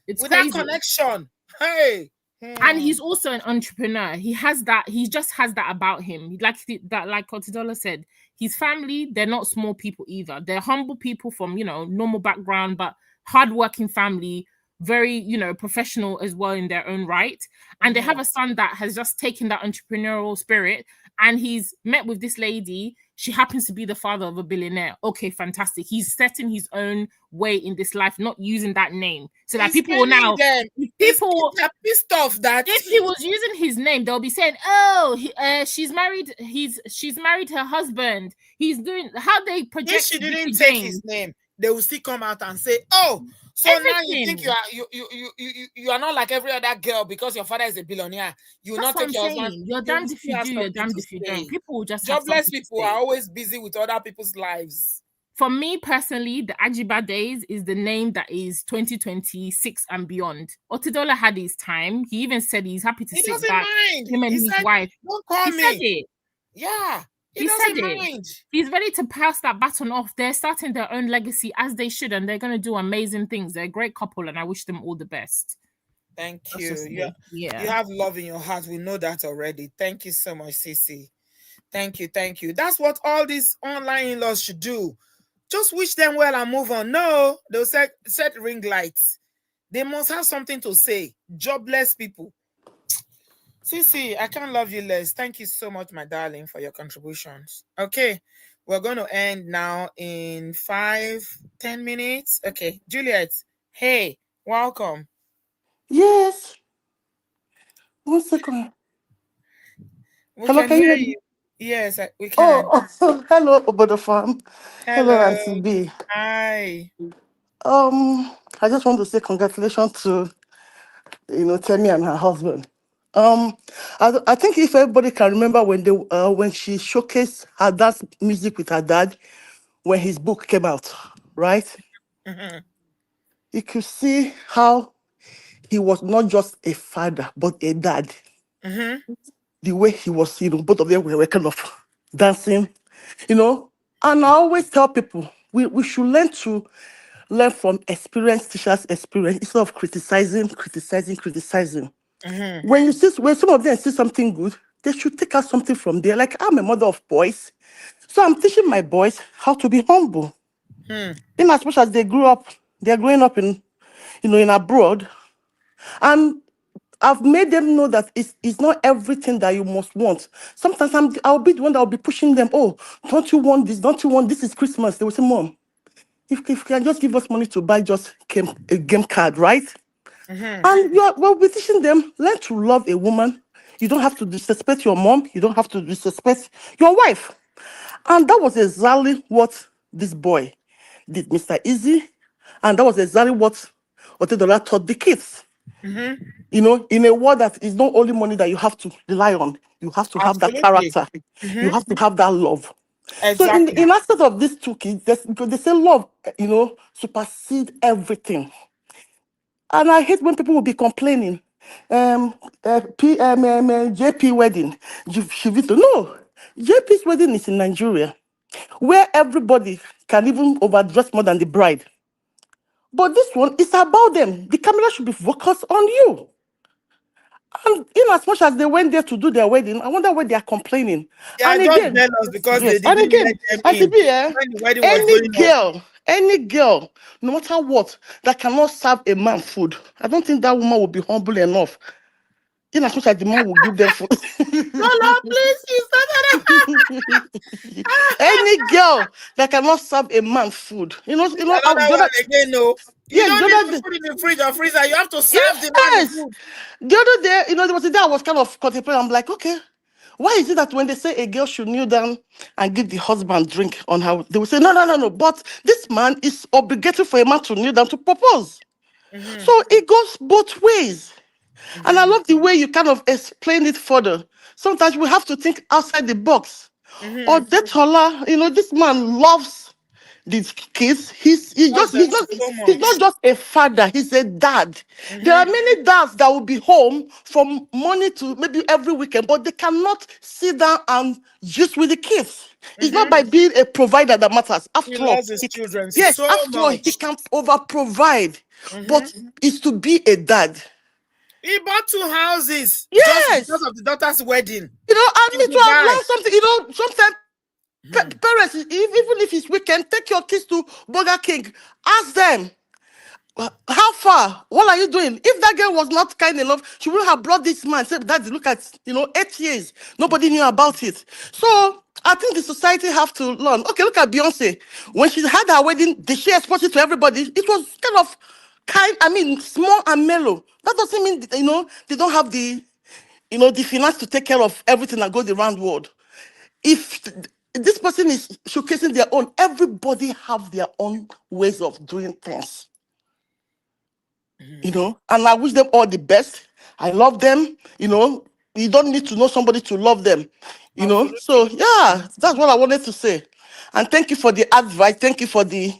With crazy. That connection. Hey. And he's also an entrepreneur. He has that. He just has that about him. Like Otedola said, his family, they're not small people either. They're humble people from, you know, normal background, but hardworking family, very, you know, professional as well in their own right. And they have a son that has just taken that entrepreneurial spirit, and he's met with this lady. She happens to be the father of a billionaire. Okay, fantastic. He's setting his own way in this life, not using that name. So that people will now, people are pissed off that if he was using his name, they'll be saying, "Oh, she's married. She's married her husband. He's doing how they project." If she didn't take his name, they will still come out and say, "Oh, so everything. Now you think you are not like every other girl because your father is a billionaire. You will not take your husband. You're damned if you do. You're damned if you don't." People will just jobless people are always busy with other people's lives. For me personally, the Ajiba Days is the name that is 2026 and beyond. Otedola had his time. He even said he's happy to sit back. Mind. Him and his wife. Don't call me. Said it. Yeah. He said it. He's ready to pass that baton off. They're starting their own legacy as they should, and they're going to do amazing things. They're a great couple, and I wish them all the best. Thank you. You have love in your heart. We know that already. Thank you so much, Cece. Thank you, thank you. That's what all these online in-laws should do. Just wish them well and move on. No, they'll set ring lights. They must have something to say. Jobless people. Sisi, I can't love you less. Thank you so much, my darling, for your contributions. Okay, we're going to end now in 5-10 minutes. Okay, Juliet, hey, welcome. Yes. 1 second. We Hello, can can you hear hear me? you. Yes, we can. Oh, hello, Obodo fam. Hello, Hello. Auntie B. Hi. I just want to say congratulations to Temi and her husband. Um, I think if everybody can remember when she showcased her dance music with her dad when his book came out, right? Mm-hmm. You could see how he was not just a father but a dad. Mm-hmm. The way he was, both of them were kind of dancing, you know. And I always tell people we should learn from experience, teachers' experience, instead of criticizing. Mm-hmm. When some of them see something good, they should take out something from there. Like I'm a mother of boys, so I'm teaching my boys how to be humble. Hmm. In as much as they're growing up in abroad, and I've made them know that it's not everything that you must want. Sometimes I'll be the one that will be pushing them. Oh, don't you want this? Don't you want this? Is Christmas? They will say, Mom, if you can just give us money to buy just a game card, right? Mm-hmm. And we're teaching them, learn to love a woman. You don't have to disrespect your mom. You don't have to disrespect your wife. And that was exactly what this boy did, Mr. Easy. And that was exactly what Otedola taught the kids. Mm-hmm. In a world that is not only money that you have to rely on, you have to have that Absolutely. character. You Mm-hmm. have to have that love. So Exactly. in aspect of these two kids, because they say love, supersede everything. And I hate when people will be complaining. JP wedding, Shivito. No, JP's wedding is in Nigeria, where everybody can even overdress more than the bride. But this one is about them. The camera should be focused on you. And in as much as they went there to do their wedding, I wonder why they are complaining. They are And just again, jealous because they yes, and didn't let again, them and to in be when the wedding was going on. any girl, no matter what, that cannot serve a man food, I don't think that woman will be humble enough. In as much as the man will give them food. Lola, please, you started. Any girl that cannot serve a man food, This another one again. No, you yes, don't the need other to day, put it in the fridge or freezer. You have to serve the man the yes, food. the other day, there was a day I was kind of contemplating. I'm like, okay, why is it that when they say a girl should kneel down and give the husband drink on her, they will say, no, no, no, no. But this man is obligatory for a man to kneel down to propose. Mm-hmm. So it goes both ways. And I Mm-hmm. love the way you kind of explain it further. Sometimes we have to think outside the box. Or Mm-hmm. Detola, this man loves these kids. Love them so He's not much. just a father, he's a dad. There Mm-hmm. are many dads that will be home from morning to maybe every weekend, but they cannot sit down and just with the kids. It's not Mm-hmm. by being a provider that matters. He After all, loves his children yes, so after all, he much. can over provide, Mm-hmm. but it's to be a dad. He bought 2 houses just because Yes. of the daughter's wedding And in me too, I've Dubai. learned something. Sometimes Hmm. parents, even if it's weekend, take your kids to Burger King. Ask them, how far? What are you doing? If that girl was not kind enough, she wouldn't have brought this man. Said, Daddy, look at, 8 years. Nobody knew about it. So I think the society have to learn. Okay, look at Beyonce. When she had her wedding, did she expose it to everybody? It was kind of small and mellow. That doesn't mean, they don't have the finance to take care of everything that goes around the world. If this person is showcasing their own, everybody have their own ways of doing things, Hmm. and I wish them all the best. I love them. You don't need to know somebody to love them. So Absolutely. yeah, that's what I wanted to say. And thank you for the advice. Thank you for the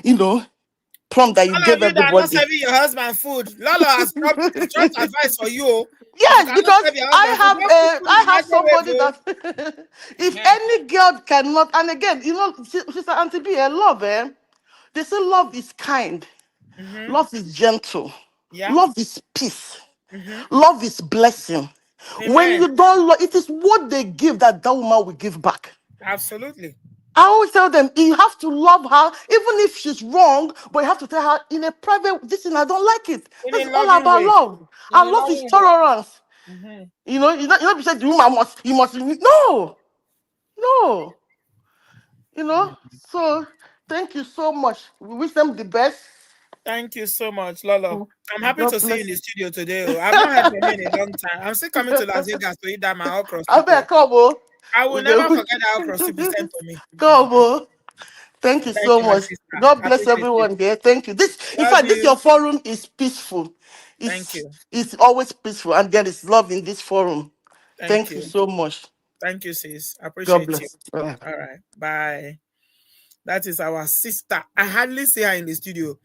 you know prompt that you All of gave you that are not everybody. serving your husband food, Lolo has dropped just advice for you. Oh. If you Yes, cannot because serve your husband food, don't put food in I the have microwave. somebody Oh. that if Uh-huh. any girl cannot, and again, Sister Auntie B, I love, they say love is kind, Mm-hmm. love is gentle, Yeah. love is peace, Mm-hmm. love is blessing, When Amen. you don't love, it is what they give that that woman will give back. Absolutely. I always tell them you have to love her, even if she's wrong, but you have to tell her in a private, this thing I don't like it. In That's a all loving about way. love. In And a love is loving way. tolerance. Mhm. You know, you said the woman must, you must, no, no, you know. So thank you so much. We wish them the best. Thank you so much, Lolo. I'm happy God to see you in bless. the studio today. Oh. I've not heard from you in a long time. I'm still coming to Las Vegas to eat that my okra I soup. better Oh. come, oh. I will We go. never forget that okra soup you sent to me. Come, oh. Thank you Thank so you, my much. sister. God I bless appreciate it. everyone here. Thank you. This, in Love fact, this you. your forum is peaceful. Thank It's you. it's always peaceful, and there is love in this forum. Thank Thank you you. so much. Thank you, sis. I God appreciate you. bless. Bye. All right. Bye. That is our sister. I hardly see her in the studio,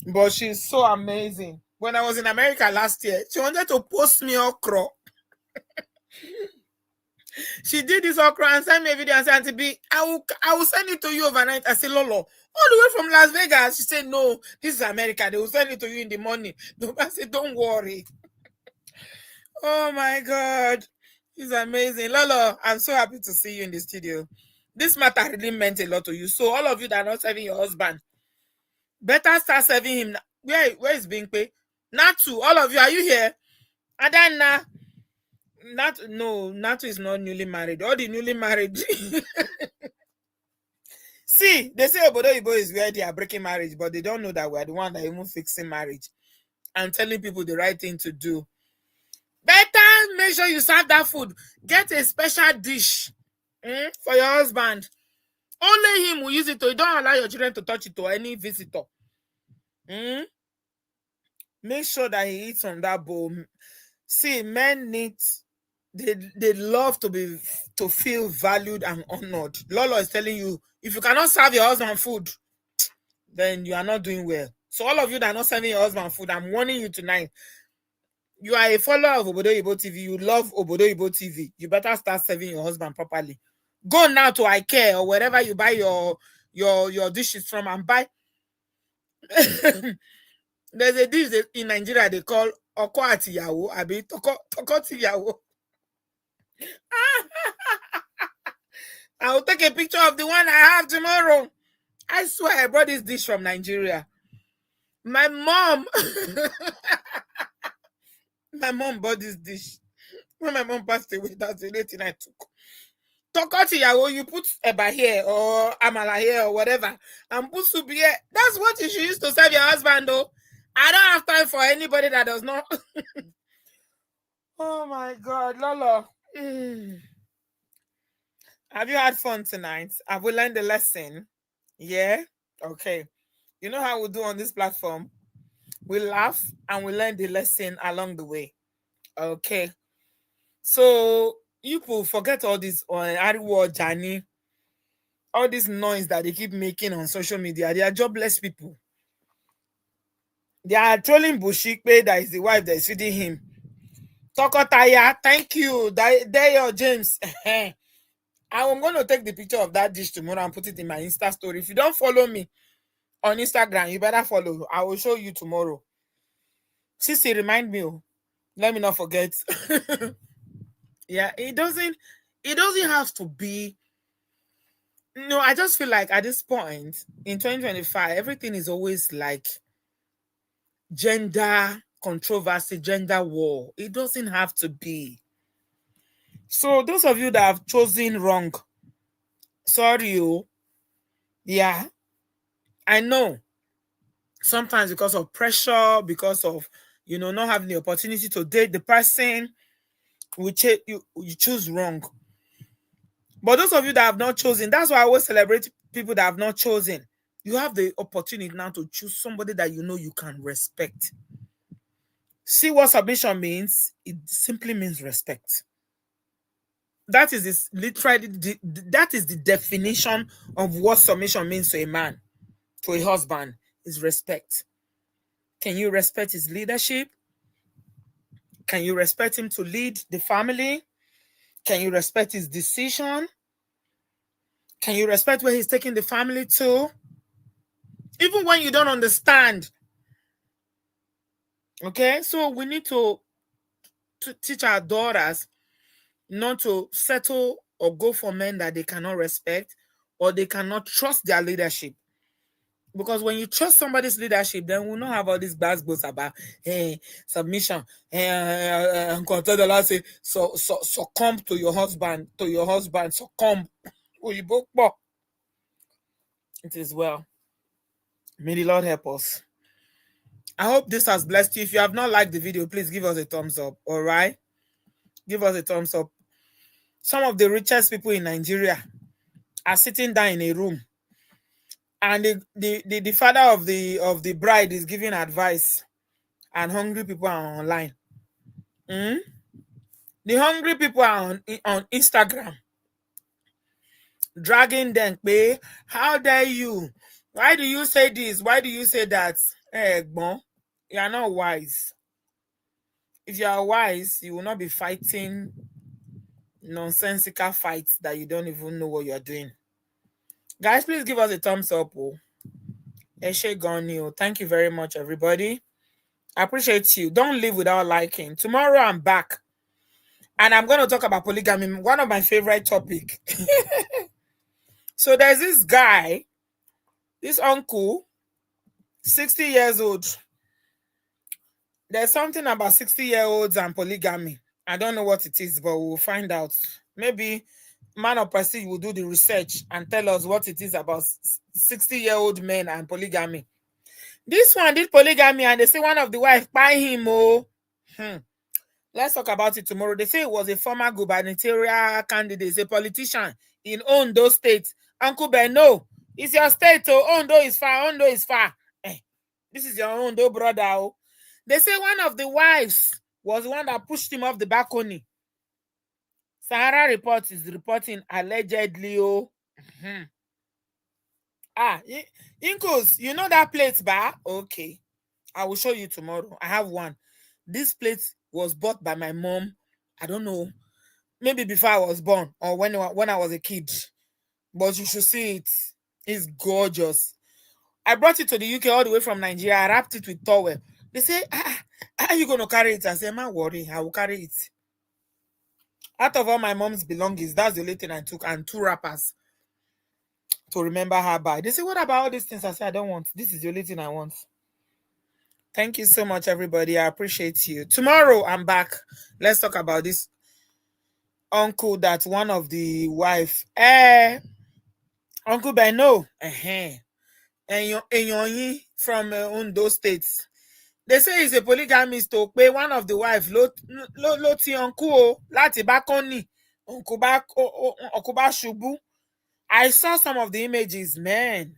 but she's so amazing. When I was in America last year, she wanted to post me okra. She did this okra and sent me a video and said, Auntie B, I will send it to you overnight. I said, Lolo, all the way from Las Vegas. She said, no, this is America. They will send it to you in the morning. I said, don't worry. Oh my God. It's amazing. Lolo, I'm so happy to see you in the studio. This matter really meant a lot to you. So all of you that are not serving your husband, better start serving him. Where is being paid? Natu, all of you, are you here? Adana. Natu is not newly married. All the newly married. See, they say Obodoyibo is where they are breaking marriage, but they don't know that we are the one that even fixing marriage and telling people the right thing to do. Better make sure you serve that food. Get a special dish for your husband. Only him will use it. You don't allow your children to touch it or any visitor. Make sure that he eats from that bowl. See, men need, they love to feel valued and honored. Lolo is telling you, if you cannot serve your husband food, then you are not doing well. So all of you that are not serving your husband food, I'm warning you tonight. You are a follower of Obodoyibo TV. You love Obodoyibo TV. You better start serving your husband properly. Go now to IKEA or wherever you buy your dishes from and buy. There's a dish in Nigeria they call Oko Atiyawo, abi Toko Tiyawo. I will take a picture of the one I have tomorrow. I swear I brought this dish from Nigeria. My mom, my mom bought this dish. When my mom passed away, that's the only thing I took. Tokotiyawo, you put eba here or amala here or whatever, and put soup here. That's what you should use to serve your husband, though. I don't have time for anybody that does not. Oh my God, Lolo. Have you had fun tonight? Have we learned the lesson? Yeah? Okay. You know how we do on this platform? We laugh and we learn the lesson along the way. Okay. So you people forget all this on Ariwo Jani, all this noise that they keep making on social media. They are jobless people. They are trolling Bushikpe, that is the wife that is feeding him. Tokotaya, thank you. There, James. I'm going to take the picture of that dish tomorrow and put it in my Insta story. If you don't follow me on Instagram, you better follow. I will show you tomorrow. Sissy, remind me. Let me not forget. Yeah, it doesn't have to be. No, I just feel like at this point in 2025, everything is always like gender controversy, gender war. It doesn't have to be. So those of you that have chosen wrong, sorry you. Yeah, I know. Sometimes because of pressure, because of not having the opportunity to date the person, you choose wrong. But those of you that have not chosen, that's why I always celebrate people that have not chosen. You have the opportunity now to choose somebody that you can respect. See what submission means? It simply means respect. That is literally that is the definition of what submission means to a man, to a husband, is respect. Can you respect his leadership? Can you respect him to lead the family? Can you respect his decision? Can you respect where he's taking the family to? Even when you don't understand. Okay, so we need to to teach our daughters not to settle or go for men that they cannot respect or they cannot trust their leadership. Because when you trust somebody's leadership, then we'll not have all these bad books about submission. Contextualizing, say, succumb to your husband, succumb. It is well. May the Lord help us. I hope this has blessed you. If you have not liked the video, please give us a thumbs up. All right? Give us a thumbs up. Some of the richest people in Nigeria are sitting down in a room, and the father of the bride is giving advice, and hungry people are online. The hungry people are on Instagram, dragging them. Pay, how dare you? Why do you say this? Why do you say that? Hey, bon, you are not wise. If you are wise, you will not be fighting nonsensical fights that you don't even know what you are doing. Guys, please give us a thumbs up. Thank you very much, everybody. I appreciate you. Don't leave without liking. Tomorrow I'm back, and I'm going to talk about polygamy, one of my favorite topics. So there's this guy, this uncle, 60 years old. There's something about 60-year-olds and polygamy. I don't know what it is, but we'll find out. Maybe Man of Prestige will do the research and tell us what it is about 60-year-old men and polygamy. This one did polygamy, and they say one of the wife buy him. Let's talk about it tomorrow. They say it was a former gubernatorial candidate, a politician in Ondo State. Uncle Ben, no, it's your state. Ondo is far. Ondo is far. This is your Ondo brother. They say one of the wives was the one that pushed him off the balcony. Sahara Reports is reporting allegedly. Inkos, you know that plate bar? Okay. I will show you tomorrow. I have one. This plate was bought by my mom. I don't know. Maybe before I was born or when I was a kid. But you should see it. It's gorgeous. I brought it to the UK all the way from Nigeria. I wrapped it with towel. They say, how are you going to carry it? I say, man, worry. I will carry it. Out of all my mom's belongings, that's the only thing I took, and 2 wrappers to remember her by. They say, what about all these things? I say, I don't want. This is the only thing I want. Thank you so much, everybody. I appreciate you. Tomorrow, I'm back. Let's talk about this uncle that one of the wife. Uncle Beno. And from Ondo States. They say he's a polygamist to pay one of the wife loti uncle lati bakoni uncle ba shubu. I saw some of the images, man.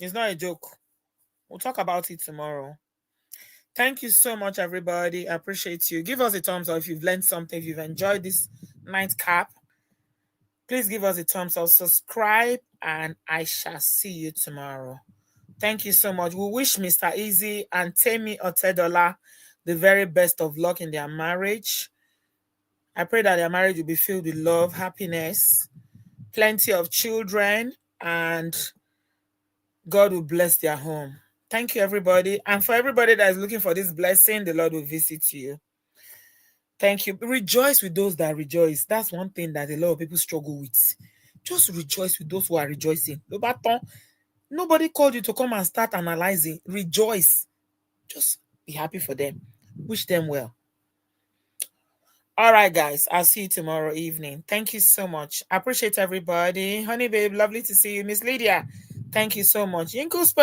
It's not a joke. We'll talk about it tomorrow. Thank you so much, everybody. I appreciate you. Give us a thumbs up if you've learned something, if you've enjoyed this nightcap. Please give us a thumbs up, subscribe, and I shall see you tomorrow. Thank you so much. We wish Mr. Easy and Temi Otedola the very best of luck in their marriage. I pray that their marriage will be filled with love, happiness, plenty of children, and God will bless their home. Thank you, everybody. And for everybody that is looking for this blessing, the Lord will visit you. Thank you. Rejoice with those that rejoice. That's one thing that a lot of people struggle with. Just rejoice with those who are rejoicing. Nobody called you to come and start analyzing. Rejoice. Just be happy for them. Wish them well. All right, guys. I'll see you tomorrow evening. Thank you so much. I appreciate everybody. Honey, babe, lovely to see you. Miss Lydia, thank you so much. Yinkos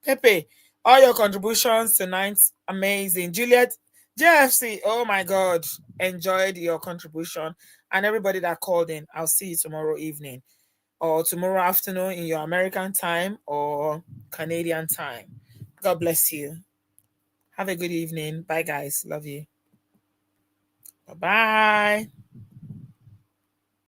Pepe, all your contributions tonight, amazing. Juliet, JFC, oh my God, enjoyed your contribution. And everybody that called in, I'll see you tomorrow evening or tomorrow afternoon in your American time or Canadian time. God bless you. Have a good evening. Bye, guys. Love you. Bye-bye.